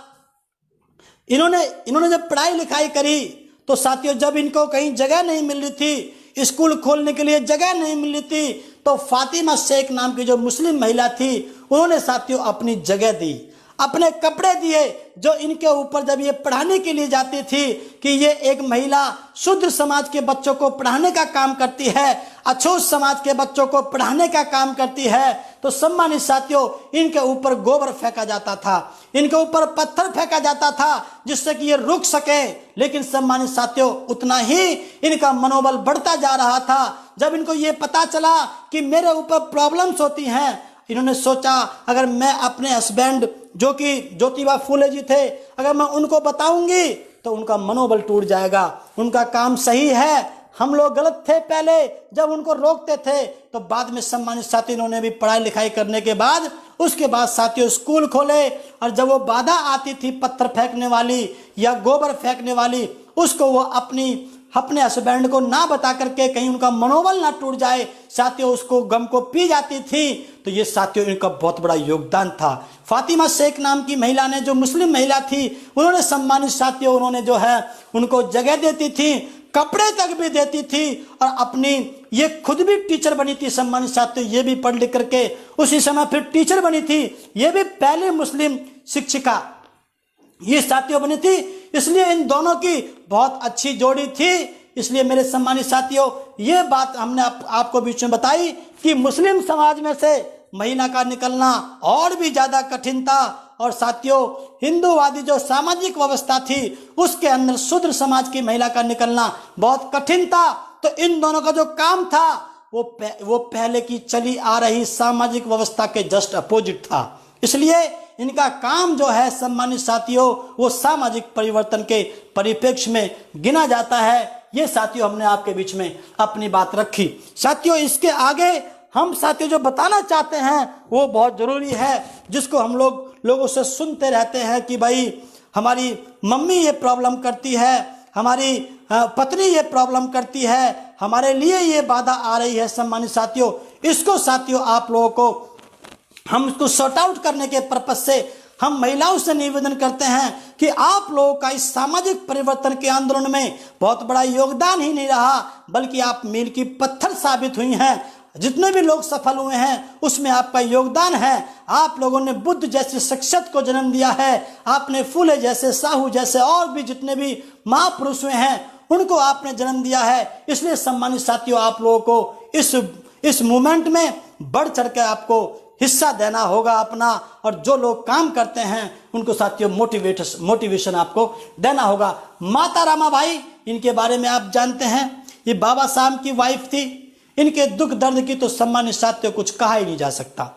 S1: इन्होंने जब पढ़ाई लिखाई करी तो साथियों जब इनको कहीं जगह नहीं मिल रही थी, स्कूल खोलने के लिए जगह नहीं मिल रही थी, तो फातिमा शेख नाम की जो मुस्लिम महिला थी, उन्होंने साथियों अपनी जगह दी, अपने कपड़े दिए, जो इनके ऊपर जब ये पढ़ाने के लिए जाती थी कि ये एक महिला शूद्र समाज के बच्चों को पढ़ाने का काम करती है, अछूत समाज के बच्चों को पढ़ाने का काम करती है, तो सम्मानित साथियों इनके ऊपर गोबर फेंका जाता था, इनके ऊपर पत्थर फेंका जाता था जिससे कि ये रुक सके। लेकिन सम्मानित साथियों उतना ही इनका मनोबल बढ़ता जा रहा था। जब इनको ये पता चला कि मेरे ऊपर प्रॉब्लम्स होती हैं, इन्होंने सोचा अगर मैं अपने हस्बैंड जो कि ज्योतिबा फूले जी थे, अगर मैं उनको बताऊंगी तो उनका मनोबल टूट जाएगा, उनका काम सही है, हम लोग गलत थे पहले जब उनको रोकते थे। तो बाद में सम्मानित साथी इन्होंने भी पढ़ाई लिखाई करने के बाद उसके बाद साथियों स्कूल खोले, और जब वो बाधा आती थी पत्थर फेंकने वाली या गोबर फेंकने वाली, उसको वो अपने हस्बैंड को ना बता करके कहीं उनका मनोबल ना टूट जाए, साथियों उसको गम को पी जाती थी। तो ये साथियों इनका बहुत बड़ा योगदान था। फातिमा शेख नाम की महिला ने, जो मुस्लिम महिला थी, उन्होंने सम्मानित साथियों उन्होंने जो है उनको जगह देती थी, कपड़े तक भी देती थी, और अपनी ये खुद भी टीचर बनी थी। सम्मानित साथियों ये भी पढ़ लिख करके उसी समय फिर टीचर बनी थी। ये भी पहली मुस्लिम शिक्षिका ये साथियों बनी थी। इसलिए इन दोनों की बहुत अच्छी जोड़ी थी। इसलिए मेरे सम्मानित साथियों ये बात हमने आपको बीच में बताई कि मुस्लिम समाज में से महिला का निकलना और भी ज्यादा कठिन था, और साथियों हिंदूवादी जो सामाजिक व्यवस्था थी उसके अंदर शूद्र समाज की महिला का निकलना बहुत कठिन था। तो इन दोनों का जो काम था वो पहले की चली आ रही सामाजिक व्यवस्था के जस्ट अपोजिट था। इसलिए इनका काम जो है सम्मानित साथियों वो सामाजिक परिवर्तन के परिप्रेक्ष्य में गिना जाता है। ये साथियों हमने आपके बीच में अपनी बात रखी। साथियों इसके आगे हम साथियों जो बताना चाहते हैं वो बहुत जरूरी है, जिसको हम लोगों से सुनते रहते हैं कि भाई हमारी मम्मी ये प्रॉब्लम करती है, हमारी पत्नी ये प्रॉब्लम करती है, हमारे लिए ये बाधा आ रही है। सम्मानित साथियों इसको साथियों आप लोगों को हम इसको सॉर्ट आउट करने के पर्पज से हम महिलाओं से निवेदन करते हैं कि आप लोगों का इस सामाजिक परिवर्तन के आंदोलन में बहुत बड़ा योगदान ही नहीं रहा, बल्कि आप मील की पत्थर साबित हुई हैं। जितने भी लोग सफल हुए हैं उसमें आपका योगदान है। आप लोगों ने बुद्ध जैसे शख्सियत को जन्म दिया है, आपने फूले जैसे, साहू जैसे और भी जितने भी महापुरुष हुए हैं उनको आपने जन्म दिया है। इसलिए सम्मानित साथियों आप लोगों को इस मूवमेंट में बढ़ चढ़ के आपको हिस्सा देना होगा अपना, और जो लोग काम करते हैं उनको साथियों मोटिवेशन आपको देना होगा। माता रामाबाई, इनके बारे में आप जानते हैं, ये बाबा साहब की वाइफ थी। इनके दुख दर्द की तो सम्मानित साथियों कुछ कहा ही नहीं जा सकता।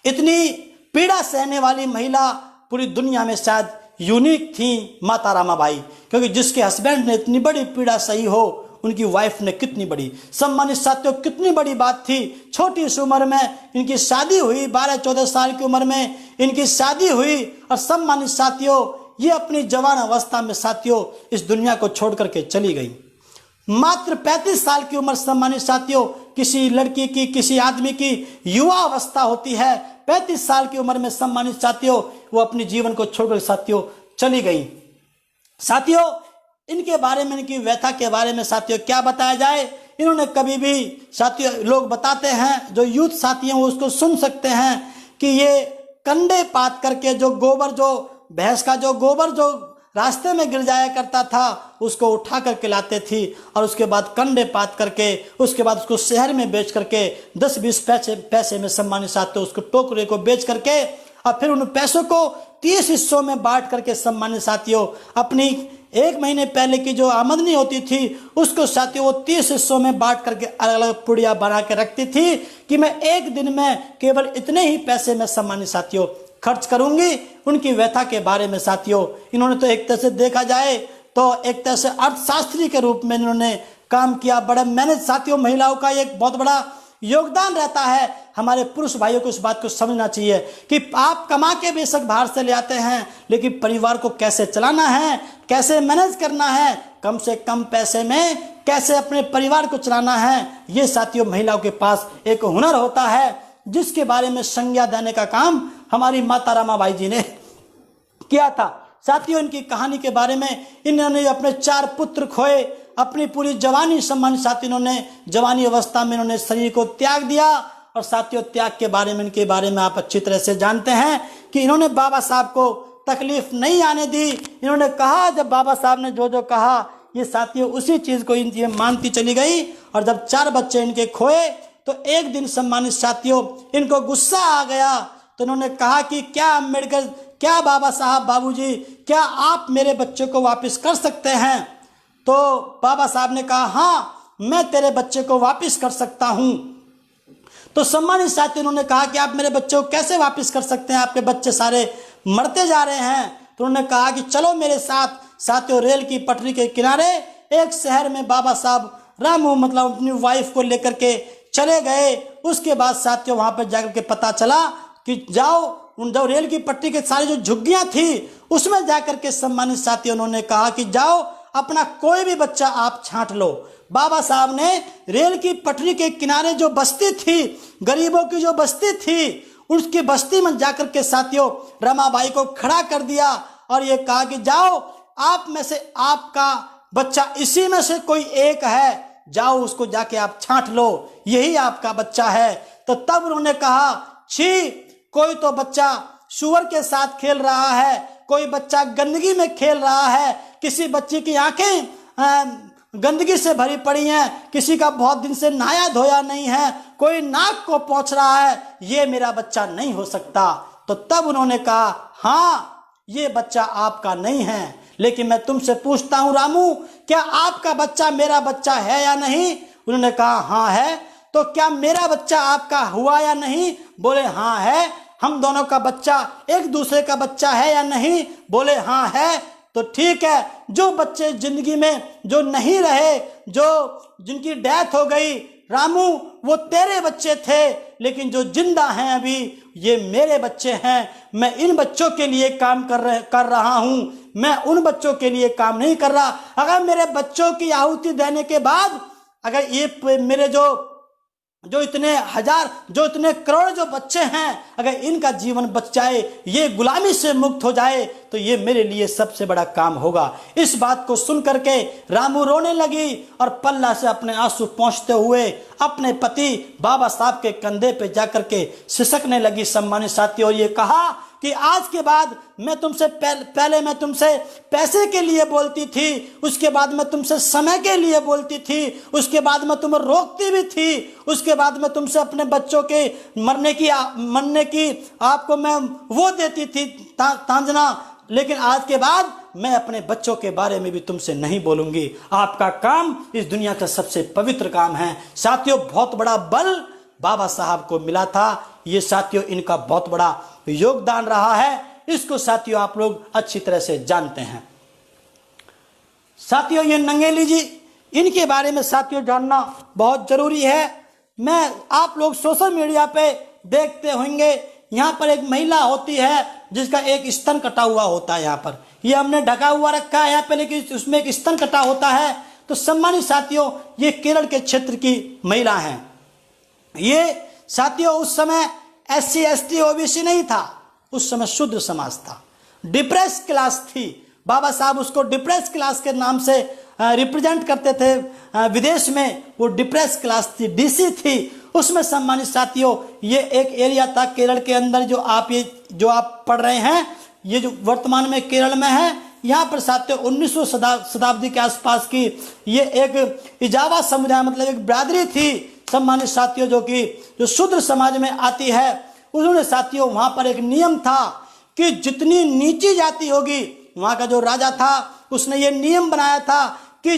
S1: इतनी पीड़ा सहने वाली महिला पूरी दुनिया में शायद यूनिक थी माता रामाबाई, क्योंकि जिसके हस्बैंड ने इतनी बड़ी पीड़ा सही हो, उनकी वाइफ ने कितनी बड़ी, सम्मानित साथियों कितनी बड़ी बात थी। छोटी सी उम्र में इनकी शादी हुई, 12-14 साल की उम्र में इनकी शादी हुई, और सम्मानित साथियों ये अपनी जवान अवस्था में साथियों इस दुनिया को छोड़ करके चली गई। मात्र 35 साल की उम्र सम्मानित साथियों किसी लड़की की, किसी आदमी की युवा अवस्था होती है। 35 साल की उम्र में सम्मानित साथियों वो अपने जीवन को छोड़कर साथियों चली गई। साथियों इनके बारे में, इनकी व्यथा के बारे में साथियों क्या बताया जाए। इन्होंने कभी भी साथियों, लोग बताते हैं, जो यूथ साथी हैं वो उसको सुन सकते हैं, कि ये कंडे पात करके जो गोबर, जो भैंस का जो गोबर जो रास्ते में गिर जाया करता था, उसको उठा करके लाते थी, और उसके बाद कंडे पात करके उसके बाद उसको शहर में बेच करके 10-20 पैसे में सम्मानित साथियों उसको टोकरे को बेच करके, और फिर उन पैसों को 30 हिस्सों में बांट करके सम्मानित साथियों अपनी 1 महीने पहले की जो आमदनी होती थी उसको साथियों वो 30 हिस्सों में बांट करके अलग अलग पुड़िया बना के रखती थी, कि मैं एक दिन में केवल इतने ही पैसे में सम्मानित साथियों खर्च करूंगी। उनकी व्यथा के बारे में साथियों इन्होंने तो एक तरह से देखा जाए तो एक तरह से अर्थशास्त्री के रूप में इन्होंने काम किया। बड़ा मेहनत साथियों, महिलाओं का एक बहुत बड़ा योगदान रहता है। हमारे पुरुष भाइयों को इस बात को समझना चाहिए कि आप कमा के बेशक बाहर से ले आते हैं, लेकिन परिवार को कैसे चलाना है, कैसे मैनेज करना है, कम से कम पैसे में कैसे अपने परिवार को चलाना है, ये साथियों महिलाओं के पास एक हुनर होता है, जिसके बारे में संज्ञा देने का काम हमारी माता रामाबाई जी ने किया था। साथियों इनकी कहानी के बारे में, इन्होंने अपने 4 पुत्र खोए, अपनी पूरी जवानी सम्मानित साथी इन्होंने जवानी अवस्था में इन्होंने शरीर को त्याग दिया। और साथियों त्याग के बारे में, इनके बारे में आप अच्छी तरह से जानते हैं कि इन्होंने बाबा साहब को तकलीफ नहीं आने दी। इन्होंने कहा, जब बाबा साहब ने जो जो कहा ये साथियों उसी चीज को ये मानती चली गई। और जब 4 बच्चे इनके खोए तो एक दिन सम्मानित साथियों इनको गुस्सा आ गया, तो इन्होंने कहा कि क्या अम्बेडकर, क्या बाबा साहब, बाबूजी, क्या आप मेरे बच्चे को वापस कर सकते हैं? तो बाबा साहब ने कहा, हाँ मैं तेरे बच्चे को वापस कर सकता हूं। तो सम्मानित साथी उन्होंने कहा कि आप मेरे बच्चे को कैसे वापस कर सकते हैं, आपके बच्चे सारे मरते जा रहे हैं। तो उन्होंने कहा कि चलो मेरे साथ। साथियों रेल की पटरी के किनारे एक शहर में बाबा साहब रामू मतलब अपनी वाइफ को लेकर के चले गए। उसके बाद साथियों वहां पर जाकर के पता चला कि जो रेल की पटरी के सारी जो झुग्गियां थी उसमें जाकर के सम्मानित साथी उन्होंने कहा कि जाओ अपना कोई भी बच्चा आप छांट लो। बाबा साहब ने रेल की पटरी के किनारे जो बस्ती थी, गरीबों की जो बस्ती थी, उसकी बस्ती में जाकर के साथियों रमाबाई को खड़ा कर दिया और ये कहा कि जाओ आप में से आपका बच्चा इसी में से कोई एक है, जाओ उसको जाके आप छांट लो, यही आपका बच्चा है। तो तब उन्होंने कहा, छी, कोई तो बच्चा सुअर के साथ खेल रहा है, कोई बच्चा गंदगी में खेल रहा है, किसी बच्चे की आंखें गंदगी से भरी पड़ी हैं, किसी का बहुत दिन से नहाया धोया नहीं है, कोई नाक को पोंछ रहा है, ये मेरा बच्चा नहीं हो सकता। तो तब उन्होंने कहा, हाँ ये बच्चा आपका नहीं है, लेकिन मैं तुमसे पूछता हूं रामू, क्या आपका बच्चा मेरा बच्चा है या नहीं? उन्होंने कहा हाँ है। तो क्या मेरा बच्चा आपका हुआ या नहीं? बोले हाँ है। हम दोनों का बच्चा एक दूसरे का बच्चा है या नहीं? बोले हाँ है। तो ठीक है, जो बच्चे जिंदगी में जो नहीं रहे, जो जिनकी डेथ हो गई, रामू वो तेरे बच्चे थे, लेकिन जो जिंदा हैं अभी ये मेरे बच्चे हैं। मैं इन बच्चों के लिए काम कर रहा हूं, मैं उन बच्चों के लिए काम नहीं कर रहा। अगर मेरे बच्चों की आहुति देने के बाद अगर ये मेरे जो इतने हजार, जो इतने करोड़ जो बच्चे हैं, अगर इनका जीवन बच जाए, ये गुलामी से मुक्त हो जाए, तो ये मेरे लिए सबसे बड़ा काम होगा। इस बात को सुन करके रामू रोने लगी और पल्ला से अपने आंसू पोंछते हुए अपने पति बाबा साहब के कंधे पे जाकर के सिसकने लगी सम्मानित साथी, और ये कहा कि आज के बाद मैं तुमसे पहले मैं तुमसे पैसे के लिए बोलती थी, उसके बाद मैं तुमसे समय के लिए बोलती थी, उसके बाद मैं तुम्हें रोकती भी थी, उसके बाद मैं तुमसे अपने बच्चों के मरने की आपको मैं वो देती थी तांजना, लेकिन आज के बाद मैं अपने बच्चों के बारे में भी तुमसे नहीं बोलूंगी। आपका काम इस दुनिया का सबसे पवित्र काम है। साथियों, बहुत बड़ा बल बाबा साहब को मिला था। ये साथियों इनका बहुत बड़ा योगदान रहा है। इसको साथियों आप लोग अच्छी तरह से जानते हैं। साथियों, ये नंगेली जी, इनके बारे में साथियों जानना बहुत जरूरी है। आप लोग सोशल मीडिया पे देखते होंगे, यहाँ पर एक महिला होती है जिसका एक स्तन कटा हुआ होता है। यहाँ पर ये हमने ढका हुआ रखा है यहाँ पे, लेकिन उसमें एक स्तन कटा होता है। तो सम्मानित साथियों, ये केरल के क्षेत्र की महिला हैं। ये साथियों उस समय SC ST OBC नहीं था, उस समय शूद्र समाज था, डिप्रेस क्लास थी। बाबा साहब उसको डिप्रेस क्लास के नाम से रिप्रेजेंट करते थे। विदेश में वो डिप्रेस क्लास थी, DC थी। उसमें सम्मानित साथियों ये एक एरिया था केरल के अंदर, जो आप पढ़ रहे हैं, ये जो वर्तमान में केरल में है। यहाँ पर साथियों 19वीं शताब्दी के आसपास की ये एक इजावा समुदाय, मतलब एक बिरादरी थी सम्मानित साथियों, जो शूद्र समाज में आती है। उन्होंने साथियों वहां पर एक नियम था कि जितनी नीची जाति होगी, वहां का जो राजा था उसने ये नियम बनाया था कि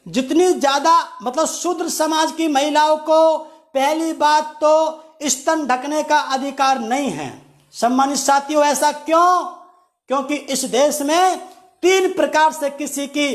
S1: जितनी ज्यादा, मतलब शूद्र समाज की महिलाओं को पहली बात तो स्तन ढकने का अधिकार नहीं है। सम्मानित साथियों, ऐसा क्यों? क्योंकि इस देश में 3 प्रकार से किसी की,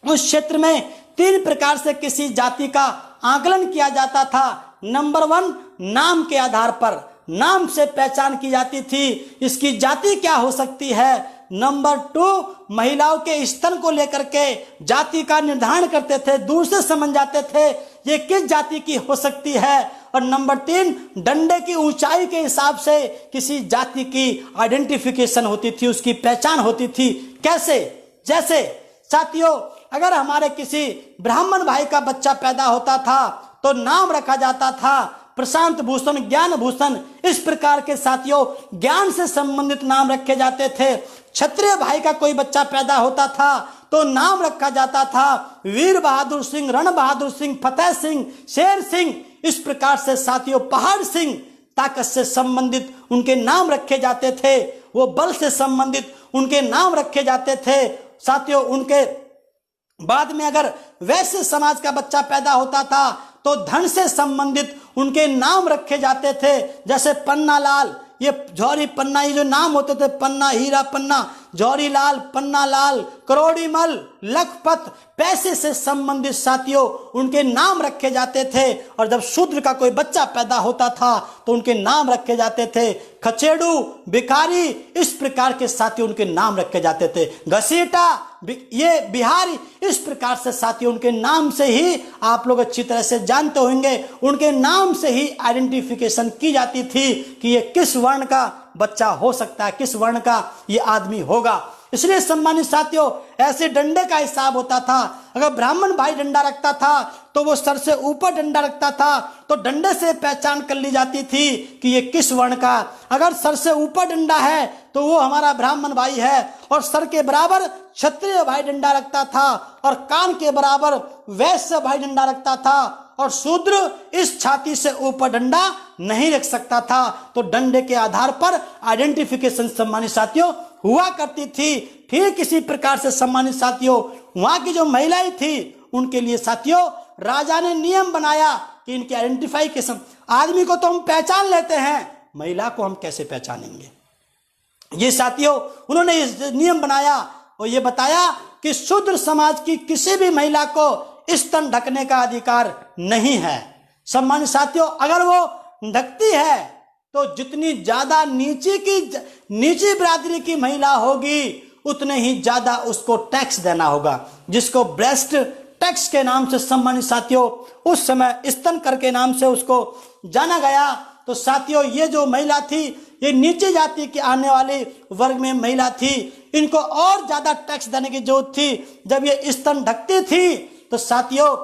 S1: उस क्षेत्र में 3 प्रकार से किसी जाति का आकलन किया जाता था। नंबर 1, नाम के आधार पर, नाम से पहचान की जाती थी, इसकी जाति क्या हो सकती है। नंबर 2, महिलाओं के स्तन को लेकर के जाति का निर्धारण करते थे, दूर से समझ जाते थे ये किस जाति की हो सकती है। और नंबर 3, डंडे की ऊंचाई के हिसाब से किसी जाति की आइडेंटिफिकेशन होती थी, उसकी पहचान होती थी। कैसे? जैसे साथियों, अगर हमारे किसी ब्राह्मण भाई का बच्चा पैदा होता था तो नाम रखा जाता था प्रशांत भूषण, ज्ञान भूषण, इस प्रकार के साथियों ज्ञान से संबंधित नाम रखे जाते थे। क्षत्रिय भाई का कोई बच्चा पैदा होता था तो नाम रखा जाता था वीर बहादुर सिंह, रण बहादुर सिंह, फतेह सिंह, शेर सिंह, इस प्रकार से साथियों पहाड़ सिंह, ताकत से संबंधित उनके नाम रखे जाते थे। वो बल से संबंधित उनके नाम रखे जाते थे। साथियों, उनके बाद में अगर वैश्य समाज का बच्चा पैदा होता था तो धन से संबंधित उनके नाम रखे जाते थे। जैसे पन्ना लाल, ये जौहरी पन्ना, ये जो नाम होते थे, पन्ना, हीरा पन्ना, जौहरी लाल, पन्ना लाल, करोड़ीमल, लखपत, पैसे से संबंधित साथियों उनके नाम रखे जाते थे। और जब शूद्र का कोई बच्चा पैदा होता था तो उनके नाम रखे जाते थे खचेड़ू, भिखारी, इस प्रकार के साथियों उनके नाम रखे जाते थे। घसीटा, ये बिहारी, इस प्रकार से साथियों उनके नाम से ही आप लोग अच्छी तरह से जानते होंगे, उनके नाम से ही आइडेंटिफिकेशन की जाती थी कि ये किस वर्ण का बच्चा हो सकता है, किस वर्ण का ये आदमी होगा। इसलिए सम्मानित साथियों ऐसे डंडे का हिसाब होता था। अगर ब्राह्मण भाई डंडा रखता था तो वो सर से ऊपर डंडा रखता था, तो डंडे से पहचान कर ली जाती थी कि ये किस वर्ण का। अगर सर से ऊपर डंडा है तो वो हमारा ब्राह्मण भाई है, और सर के बराबर क्षत्रिय भाई डंडा रखता था, और कान के बराबर वैश्य भाई डंडा रखता था, और शूद्र इस छाती से ऊपर डंडा नहीं रख सकता था। तो डंडे के आधार पर आइडेंटिफिकेशन सम्मानित साथियों हुआ करती थी। ठीक इसी प्रकार से सम्मानित साथियों वहां की जो महिलाएं थी उनके लिए साथियों राजा ने नियम बनाया कि इनके आइडेंटिफिकेशन, आदमी को तो हम पहचान लेते हैं, महिला को हम कैसे पहचानेंगे। ये साथियों उन्होंने नियम बनाया और ये बताया कि शूद्र समाज की किसी भी महिला को स्तन ढकने का अधिकार नहीं है। सम्मानित साथियों अगर वो ढकती है तो जितनी ज्यादा नीची बिरादरी की महिला होगी उतने ही ज्यादा उसको टैक्स देना होगा, जिसको ब्रेस्ट टैक्स के नाम से सम्मानित साथियों उस समय स्तन कर के नाम से उसको जाना गया। तो साथियों ये जो महिला थी ये नीचे जाति के आने वाले वर्ग में महिला थी, इनको और ज्यादा टैक्स देने की जरूरत थी। जब ये स्तन ढकती थी तो साथियों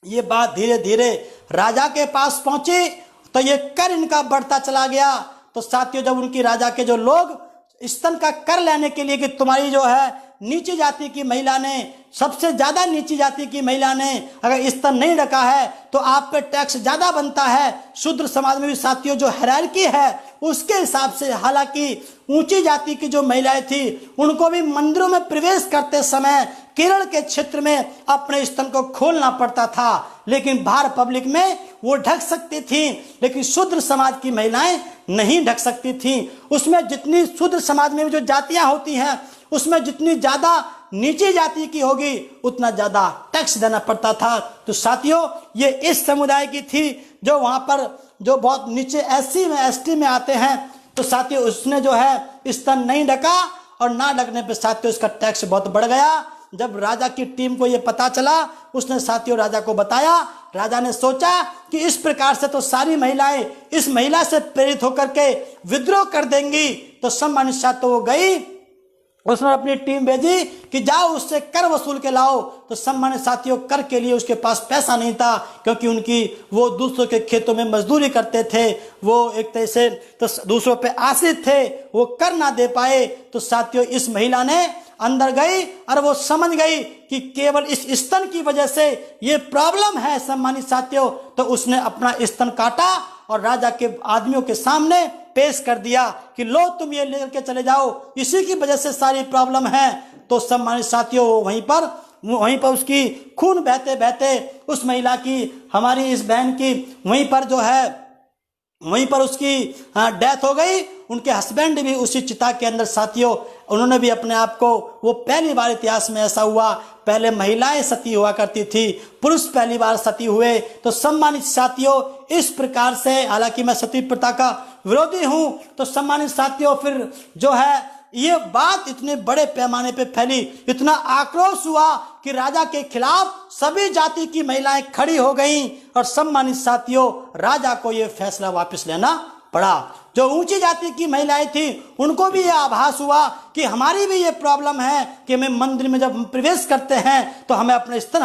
S1: ये बात धीरे धीरे राजा के पास पहुंची, तो ये कर इनका बढ़ता चला गया। तो साथियों जब उनकी राजा के जो लोग स्तन का कर लेने के लिए कि तुम्हारी जो है नीची जाति की महिला ने, सबसे ज्यादा नीची जाति की महिला ने अगर स्तन नहीं रखा है तो आप पे टैक्स ज्यादा बनता है। शूद्र समाज में भी साथियों जो हायरार्की है उसके हिसाब से, हालांकि ऊंची जाति की जो महिलाएं थी उनको भी मंदिरों में प्रवेश करते समय केरल के क्षेत्र में अपने स्तन को खोलना पड़ता था, लेकिन बाहर पब्लिक में वो ढक सकती थी, लेकिन शूद्र समाज की महिलाएं नहीं ढक सकती थी। उसमें जितनी शूद्र समाज में जो जातियां होती हैं उसमें जितनी ज्यादा नीची जाति की होगी उतना ज्यादा टैक्स देना पड़ता था। तो साथियों ये इस समुदाय की थी जो वहां पर जो बहुत नीचे एससी में एसटी में आते हैं। तो साथियों उसने जो है स्तन नहीं ढका और ना ढकने पे साथियों उसका टैक्स बहुत बढ़ गया। जब राजा की टीम को ये पता चला उसने साथियों राजा को बताया। राजा ने सोचा कि इस प्रकार से तो सारी महिलाएं इस महिला से प्रेरित होकर के विद्रोह कर देंगी। तो सम्मानित साथियों वो गई, उसने अपनी टीम भेजी कि जाओ उससे कर वसूल के लाओ। तो सम्मानित साथियों कर के लिए उसके पास पैसा नहीं था, क्योंकि वो दूसरों के खेतों में मजदूरी करते थे, वो एक तरह से तो दूसरों पे आश्रित थे, वो कर ना दे पाए। तो साथियों इस महिला ने अंदर गई और वो समझ गई कि केवल इस स्तन की वजह से ये प्रॉब्लम है सम्मानित साथियों। तो उसने अपना स्तन काटा और राजा के आदमियों के सामने पेश कर दिया कि लो तुम ये लेकर चले जाओ, इसी की वजह से सारी प्रॉब्लम है। तो सम्मानित साथियों वहीं पर उसकी खून बहते बहते उस महिला की, हमारी इस बहन की वहीं पर उसकी डेथ हो गई। उनके हस्बैंड भी उसी चिता के अंदर साथियों उन्होंने भी अपने आप को, वो पहली बार इतिहास में ऐसा हुआ, पहले महिलाएं सती हुआ करती थी, पुरुष पहली बार सती हुए। तो सम्मानित साथियों इस प्रकार से, हालांकि मैं सती प्रथा का विरोधी हूं, तो सम्मानित साथियों फिर जो है ये बात इतने बड़े पैमाने पे फैली, इतना आक्रोश हुआ कि राजा के खिलाफ सभी जाति की महिलाएं खड़ी हो गईं और सम्मानित साथियों राजा को ये फैसला वापस लेना पड़ा। जो ऊंची जाति की महिलाएं थी उनको भी यह आभास हुआ कि हमारी भी ये प्रॉब्लम है कि हमें मंदिर में जब प्रवेश करते हैं तो हमें अपने स्तन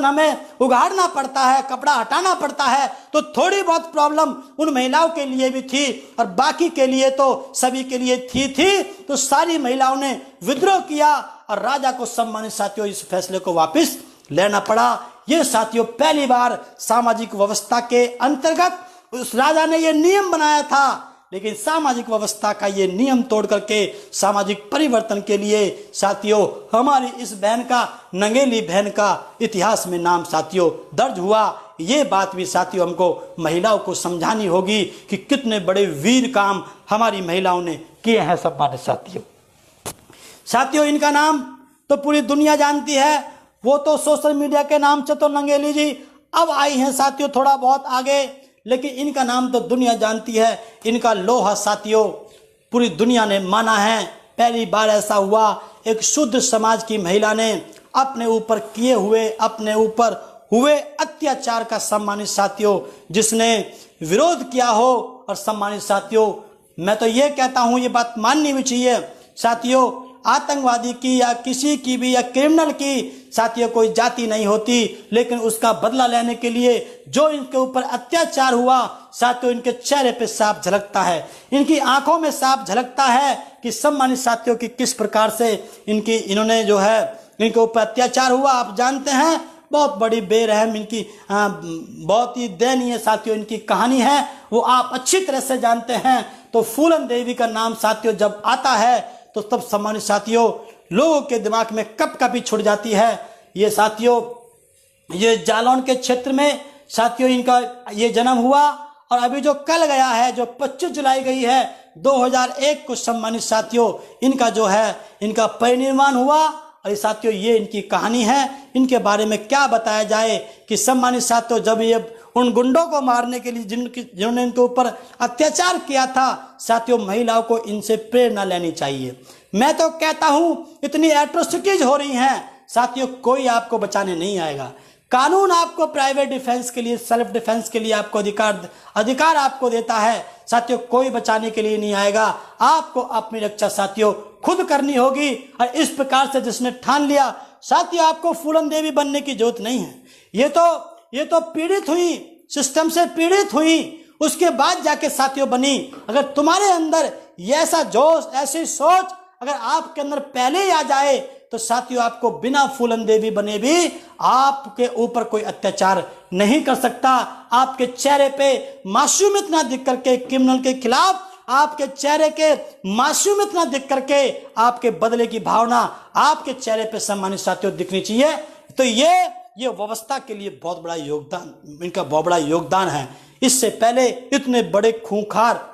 S1: हमें उगाड़ना पड़ता है, कपड़ा हटाना पड़ता है। तो थोड़ी बहुत प्रॉब्लम उन महिलाओं के लिए भी थी और बाकी के लिए तो सभी के लिए थी। तो सारी महिलाओं ने विद्रोह किया और राजा को सम्मानित साथियों इस फैसले को वापस लेना पड़ा। ये साथियों पहली बार सामाजिक व्यवस्था के अंतर्गत उस राजा ने ये नियम बनाया था, लेकिन सामाजिक व्यवस्था का ये नियम तोड़ करके सामाजिक परिवर्तन के लिए साथियों हमारी इस बहन का, नंगेली बहन का इतिहास में नाम साथियों दर्ज हुआ। ये बात भी साथियों हमको महिलाओं को समझानी होगी कि कितने बड़े वीर काम हमारी महिलाओं ने किए हैं। सम्मानित साथियों इनका नाम तो पूरी दुनिया जानती है, वो तो सोशल मीडिया के नाम से तो नंगेली जी अब आई हैं साथियों थोड़ा बहुत आगे, लेकिन इनका नाम तो दुनिया जानती है। इनका लोहा साथियों पूरी दुनिया ने माना है। पहली बार ऐसा हुआ एक शुद्ध समाज की महिला ने अपने ऊपर हुए अत्याचार का सम्मानित साथियों जिसने विरोध किया हो। और सम्मानित साथियों मैं तो ये कहता हूं, ये बात माननी भी चाहिए साथियों, आतंकवादी की या किसी की भी या क्रिमिनल की साथियों कोई जाति नहीं होती, लेकिन उसका बदला लेने के लिए जो इनके ऊपर अत्याचार हुआ साथियों इनके चेहरे पे साफ झलकता है, इनकी आंखों में साफ झलकता है कि सम्मानित साथियों की किस प्रकार से इन्होंने जो है इनके ऊपर अत्याचार हुआ। आप जानते हैं बहुत बड़ी बेरहम इनकी बहुत ही दयनीय साथियों इनकी कहानी है, वो आप अच्छी तरह से जानते हैं। तो फूलन देवी का नाम साथियों जब आता है तो तब सम्मानित साथियों लोगों के दिमाग में कब कभी छुट जाती है। ये साथियों ये जालौन के क्षेत्र में साथियों इनका ये जन्म हुआ और अभी जो कल गया है जो 25 जुलाई गई है 2001 को सम्मानित साथियों इनका जो है इनका परिनिर्वाण हुआ। और साथियों ये इनकी कहानी है। इनके बारे में क्या बताया जाए कि सम्मानित साथियों जब ये उन गुंडों को मारने के लिए जिन्होंने इनके ऊपर अत्याचार किया था साथियों महिलाओं को इनसे प्रेरणा लेनी चाहिए। मैं तो कहता हूं इतनी एट्रोसिटीज हो रही हैं साथियों कोई आपको बचाने नहीं आएगा। कानून आपको प्राइवेट डिफेंस के लिए, सेल्फ डिफेंस के लिए आपको अधिकार आपको देता है साथियों, कोई बचाने के लिए नहीं आएगा। आपको अपनी रक्षा साथियों खुद करनी होगी। और इस प्रकार से जिसने ठान लिया साथियों आपको फूलन देवी बनने की जरूरत नहीं है। ये तो पीड़ित हुई, सिस्टम से पीड़ित हुई, उसके बाद जाके साथियों बनी। अगर तुम्हारे अंदर ये ऐसा जोश, ऐसी सोच अगर आपके अंदर पहले ही आ जाए तो साथियों आपको बिना फूलन देवी बने भी आपके ऊपर कोई अत्याचार नहीं कर सकता। आपके चेहरे पे मासूमियत ना दिख करके क्रिमिनल के खिलाफ आपके चेहरे के मासूमियत ना दिख करके आपके बदले की भावना आपके चेहरे पे सम्मानित साथियों दिखनी चाहिए। तो ये व्यवस्था के लिए बहुत बड़ा योगदान, इनका बहुत बड़ा योगदान है। इससे पहले इतने बड़े खूंखार,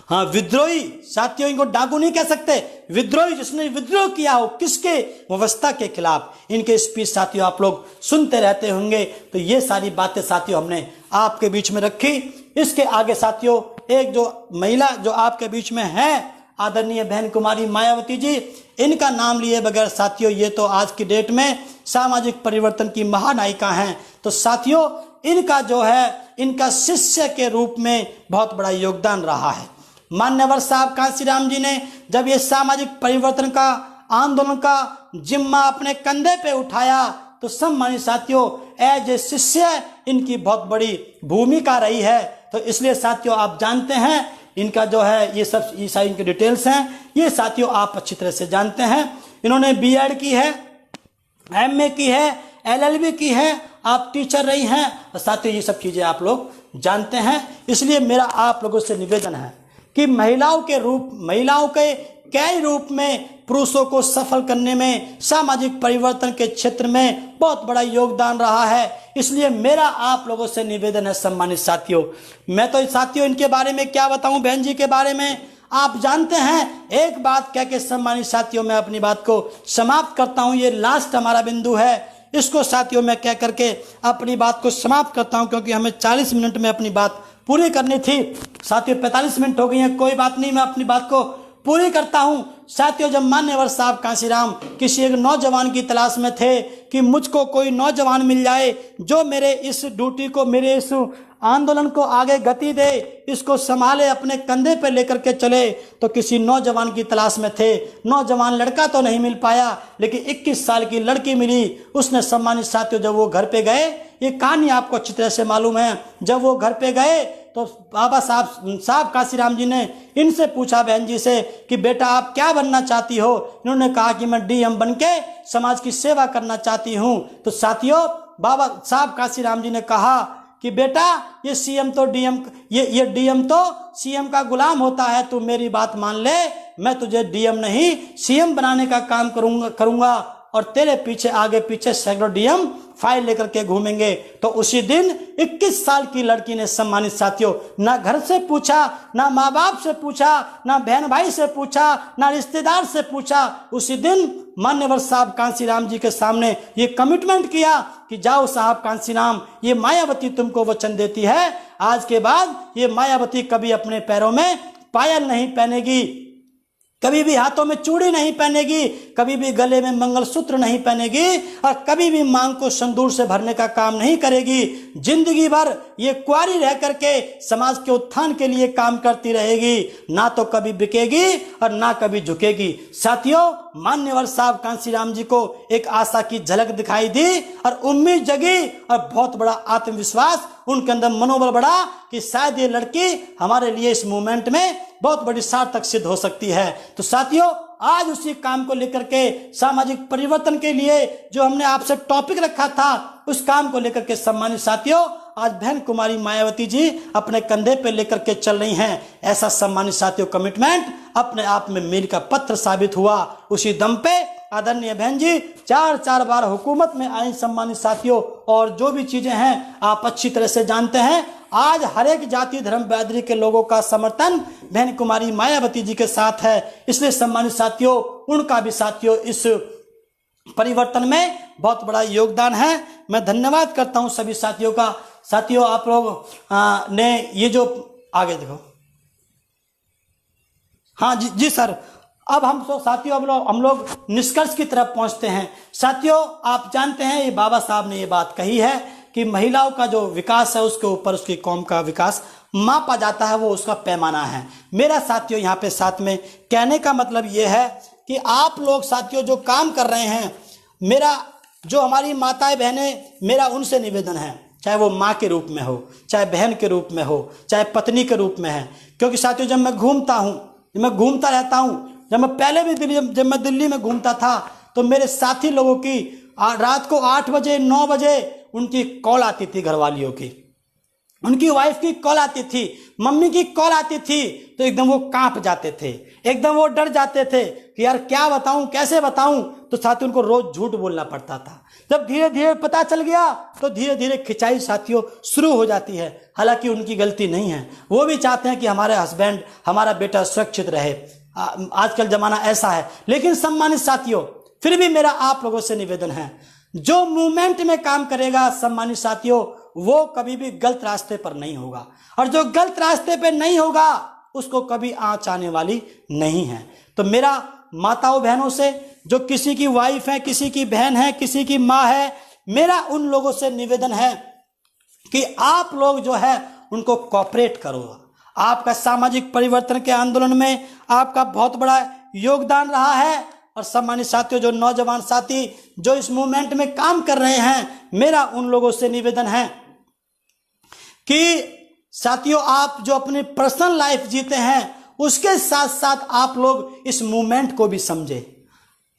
S1: हाँ विद्रोही साथियों, इनको डाकू नहीं कह सकते, विद्रोही, जिसने विद्रोह किया हो किसके, व्यवस्था के खिलाफ, इनके स्पीच साथियों आप लोग सुनते रहते होंगे। तो ये सारी बातें साथियों हमने आपके बीच में रखी। इसके आगे साथियों एक जो महिला जो आपके बीच में है, आदरणीय बहन कुमारी मायावती जी, इनका नाम लिए बगैर साथियों ये तो आज की डेट में सामाजिक परिवर्तन की महानायिका हैं। तो साथियों इनका जो है, इनका शिष्य के रूप में बहुत बड़ा योगदान रहा है। मान्यवर साहब कांशीराम जी ने जब ये सामाजिक परिवर्तन का आंदोलन का जिम्मा अपने कंधे पे उठाया तो सम्मानित साथियों एज ए शिष्य इनकी बहुत बड़ी भूमिका रही है। तो इसलिए साथियों आप जानते हैं इनका जो है ये सब इनके डिटेल्स हैं, ये साथियों आप अच्छी तरह से जानते हैं। इन्होंने बीएड की है, एमए की है, एलएलबी की है, आप टीचर रही हैं, और साथियों ये सब चीजें आप लोग जानते हैं। इसलिए मेरा आप लोगों से निवेदन है कि महिलाओं के कई रूप में पुरुषों को सफल करने में सामाजिक परिवर्तन के क्षेत्र में बहुत बड़ा योगदान रहा है। इसलिए मेरा आप लोगों से निवेदन है सम्मानित साथियों, मैं तो साथियों इनके बारे में क्या बताऊं, बहन जी के बारे में आप जानते हैं। एक बात कह के सम्मानित साथियों मैं अपनी बात को समाप्त करता हूं, ये लास्ट हमारा बिंदु है, इसको साथियों मैं कह करके अपनी बात को समाप्त करता हूं, क्योंकि हमें 40 मिनट में अपनी बात पूरी करनी थी। साथियों 45 मिनट हो गई हैं, कोई बात नहीं, मैं अपनी बात को पूरी करता हूं। साथियों जब मान्यवर साहब कांशीराम किसी एक नौजवान की तलाश में थे कि मुझको कोई नौजवान मिल जाए जो मेरे इस ड्यूटी को, मेरे इस आंदोलन को आगे गति दे, इसको संभाले, अपने कंधे पे लेकर के चले, तो किसी नौजवान की तलाश में थे। नौजवान लड़का तो नहीं मिल पाया, लेकिन 21 साल की लड़की मिली। उसने सम्मानित साथियों जब वो घर पे गए, ये कहानी आपको अच्छी तरह से मालूम है, जब वो घर पे गए तो बाबा साहब कांशीराम जी ने इनसे पूछा बहन जी से कि बेटा आप क्या बनना चाहती हो। इन्होंने कहा कि मैं डीएम बन के समाज की सेवा करना चाहती हूँ। तो साथियों बाबा साहब कांशीराम जी ने कहा कि बेटा ये सीएम तो डीएम, ये डीएम तो सीएम का गुलाम होता है, तू मेरी बात मान ले, मैं तुझे डीएम नहीं सीएम बनाने का काम करूंगा और तेरे पीछे आगे पीछे सैकड़ों डीएम फाइल लेकर के घूमेंगे। तो उसी दिन 21 साल की लड़की ने सम्मानित साथियों ना घर से पूछा, ना माँ बाप से पूछा, ना बहन भाई से पूछा, ना रिश्तेदार से पूछा, उसी दिन मान्यवर साहब कांशीराम जी के सामने ये कमिटमेंट किया कि जाओ साहब कांशीराम, ये मायावती तुमको वचन देती है, आज के बाद ये मायावती कभी अपने पैरों में पायल नहीं पहनेगी, कभी भी हाथों में चूड़ी नहीं पहनेगी, कभी भी गले में मंगलसूत्र नहीं पहनेगी, और कभी भी मांग को संदूर से भरने का काम नहीं करेगी। जिंदगी भर ये कुंवारी रह करके समाज के उत्थान के लिए काम करती रहेगी, ना तो कभी बिकेगी और ना कभी झुकेगी। साथियों मान्यवर साहब कांशीराम जी को एक आशा की झलक दिखाई दी और उम्मीद जगी और बहुत बड़ा आत्मविश्वास उनके अंदर, मनोबल बढ़ा कि शायद ये लड़की हमारे लिए इस मूवमेंट में बहुत बड़ी सार्थक सिद्ध हो सकती है। तो साथियों आज उसी काम को लेकर के, सामाजिक परिवर्तन के लिए जो हमने आपसे टॉपिक रखा था, उस काम को लेकर के सम्मानित साथियों आज बहन कुमारी मायावती जी अपने कंधे पे लेकर के चल रही हैं। ऐसा सम्मानित साथियों कमिटमेंट अपने आप में मील का पत्थर साबित हुआ। उसी दम पे आदरणीय बहन जी 4 बार हुकूमत में आई सम्मानित साथियों, और जो भी चीजें हैं आप अच्छी तरह से जानते हैं। आज हर एक जाति धर्म बिरादरी के लोगों का समर्थन बहन कुमारी मायावती जी के साथ है। इसलिए सम्मानित साथियों उनका भी साथियों इस परिवर्तन में बहुत बड़ा योगदान है। मैं धन्यवाद करता हूं सभी साथियों का। साथियों आप लोग ने ये जो आगे देखो, हाँ जी सर, अब हम लोग निष्कर्ष की तरफ पहुंचते हैं। साथियों आप जानते हैं ये बाबा साहब ने ये बात कही है कि महिलाओं का जो विकास है उसके ऊपर उसकी कौम का विकास मापा जाता है, वो उसका पैमाना है। मेरा साथियों यहाँ पे साथ में कहने का मतलब ये है कि आप लोग साथियों जो काम कर रहे हैं, मेरा जो हमारी माताएं बहनें, मेरा उनसे निवेदन है चाहे वो माँ के रूप में हो, चाहे बहन के रूप में हो, चाहे पत्नी के रूप में है। क्योंकि साथियों जब मैं घूमता हूँ, जब मैं घूमता रहता हूँ, जब मैं पहले भी जब मैं दिल्ली में घूमता था तो मेरे साथी लोगों की रात को 8 बजे 9 बजे उनकी कॉल आती थी, घरवालियों की, उनकी वाइफ की कॉल आती थी, मम्मी की कॉल आती थी, तो एकदम वो कांप जाते थे, एकदम वो डर जाते थे कि यार क्या बताऊं, कैसे बताऊं। तो साथियों उनको रोज झूठ बोलना पड़ता था। जब धीरे धीरे पता चल गया तो धीरे धीरे खिंचाई साथियों शुरू हो जाती है। हालांकि उनकी गलती नहीं है, वो भी चाहते हैं कि हमारे हस्बैंड, हमारा बेटा सुरक्षित रहे। आजकल जमाना ऐसा है। लेकिन सम्मानित साथियों, फिर भी मेरा आप लोगों से निवेदन है, जो मूवमेंट में काम करेगा सम्मानित साथियों, वो कभी भी गलत रास्ते पर नहीं होगा, और जो गलत रास्ते पे नहीं होगा उसको कभी आँच आने वाली नहीं है। तो मेरा माताओं बहनों से, जो किसी की वाइफ है, किसी की बहन है, किसी की माँ है, मेरा उन लोगों से निवेदन है कि आप लोग जो है उनको कोऑपरेट करो। आपका सामाजिक परिवर्तन के आंदोलन में आपका बहुत बड़ा योगदान रहा है। और सम्मानित साथियों, जो नौजवान साथी जो इस मूवमेंट में काम कर रहे हैं, मेरा उन लोगों से निवेदन है कि साथियों आप जो अपनी पर्सनल लाइफ जीते हैं उसके साथ साथ आप लोग इस मूवमेंट को भी समझे।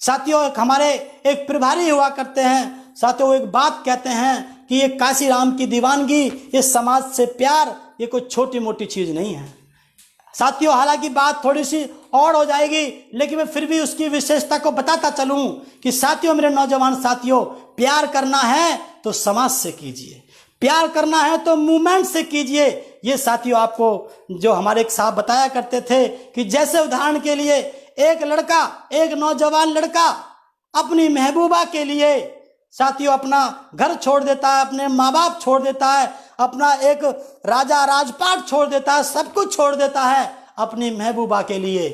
S1: साथियों हमारे एक प्रभारी हुआ करते हैं, साथियों एक बात कहते हैं कि ये काशीराम की दीवानगी, ये समाज से प्यार, ये कोई छोटी मोटी चीज नहीं है। साथियों हालांकि बात थोड़ी सी और हो जाएगी, लेकिन मैं फिर भी उसकी विशेषता को बताता चलूं कि साथियों, मेरे नौजवान साथियों, प्यार करना है तो समाज से कीजिए, प्यार करना है तो मूवमेंट से कीजिए। ये साथियों आपको जो हमारे एक साहब बताया करते थे कि जैसे उदाहरण के लिए एक लड़का, एक नौजवान लड़का अपनी महबूबा के लिए साथियों अपना घर छोड़ देता है, अपने माँ बाप छोड़ देता है, अपना एक राजा राजपाट छोड़ देता है, सब कुछ छोड़ देता है अपनी महबूबा के लिए।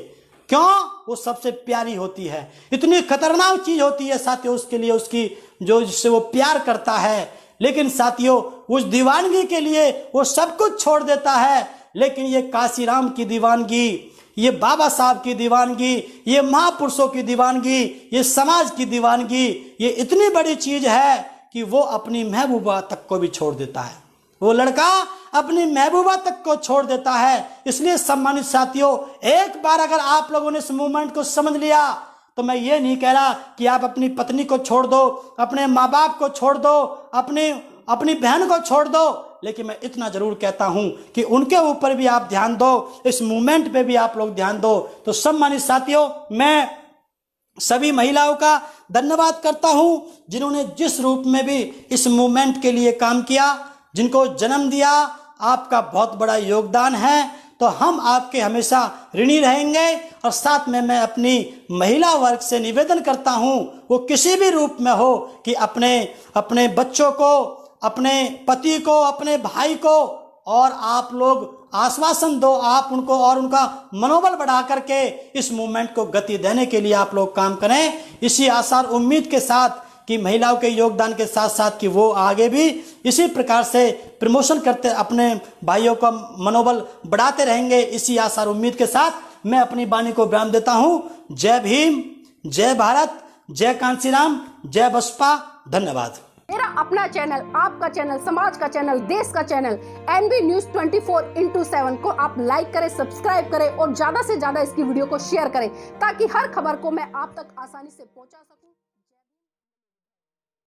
S1: क्यों? वो सबसे प्यारी होती है, इतनी खतरनाक चीज होती है साथियों उसके लिए, उसकी जो जिससे वो प्यार करता है। लेकिन साथियों उस दीवानगी के लिए वो सब कुछ छोड़ देता है। लेकिन ये काशीराम की दीवानगी, ये बाबा साहब की दीवानगी, ये महापुरुषों की दीवानगी, ये समाज की दीवानगी, ये इतनी बड़ी चीज है कि वो अपनी महबूबा तक को भी छोड़ देता है। वो लड़का अपनी महबूबा तक को छोड़ देता है। इसलिए सम्मानित साथियों, एक बार अगर आप लोगों ने इस मूवमेंट को समझ लिया तो मैं ये नहीं कह रहा कि आप अपनी पत्नी को छोड़ दो, अपने माँ बाप को छोड़ दो, अपनी बहन को छोड़ दो, लेकिन मैं इतना जरूर कहता हूं कि उनके ऊपर भी आप ध्यान दो, इस मूवमेंट पे भी आप लोग ध्यान दो। तो सम्मानित साथियों, मैं सभी महिलाओं का धन्यवाद करता हूं जिन्होंने जिस रूप में भी इस मूवमेंट के लिए काम किया, जिनको जन्म दिया। आपका बहुत बड़ा योगदान है, तो हम आपके हमेशा ऋणी रहेंगे। और साथ में मैं अपनी महिला वर्ग से निवेदन करता हूं, वो किसी भी रूप में हो, कि अपने बच्चों को, अपने पति को, अपने भाई को, और आप लोग आश्वासन दो, आप उनको और उनका मनोबल बढ़ा करके इस मूवमेंट को गति देने के लिए आप लोग काम करें। इसी आशा और उम्मीद के साथ कि महिलाओं के योगदान के साथ साथ कि वो आगे भी इसी प्रकार से प्रमोशन करते, अपने भाइयों का मनोबल बढ़ाते रहेंगे। इसी आशा और उम्मीद के साथ मैं अपनी वाणी को विराम देता हूं। जय भीम, जय भारत, जय कांशीराम, जय बसपा। धन्यवाद।
S2: मेरा अपना चैनल, आपका चैनल, समाज का चैनल, देश का चैनल NB News 24/7 को आप लाइक करें, सब्सक्राइब करें और ज्यादा से ज्यादा इसकी वीडियो को शेयर करें, ताकि हर खबर को मैं आप तक आसानी से पहुंचा सकूं।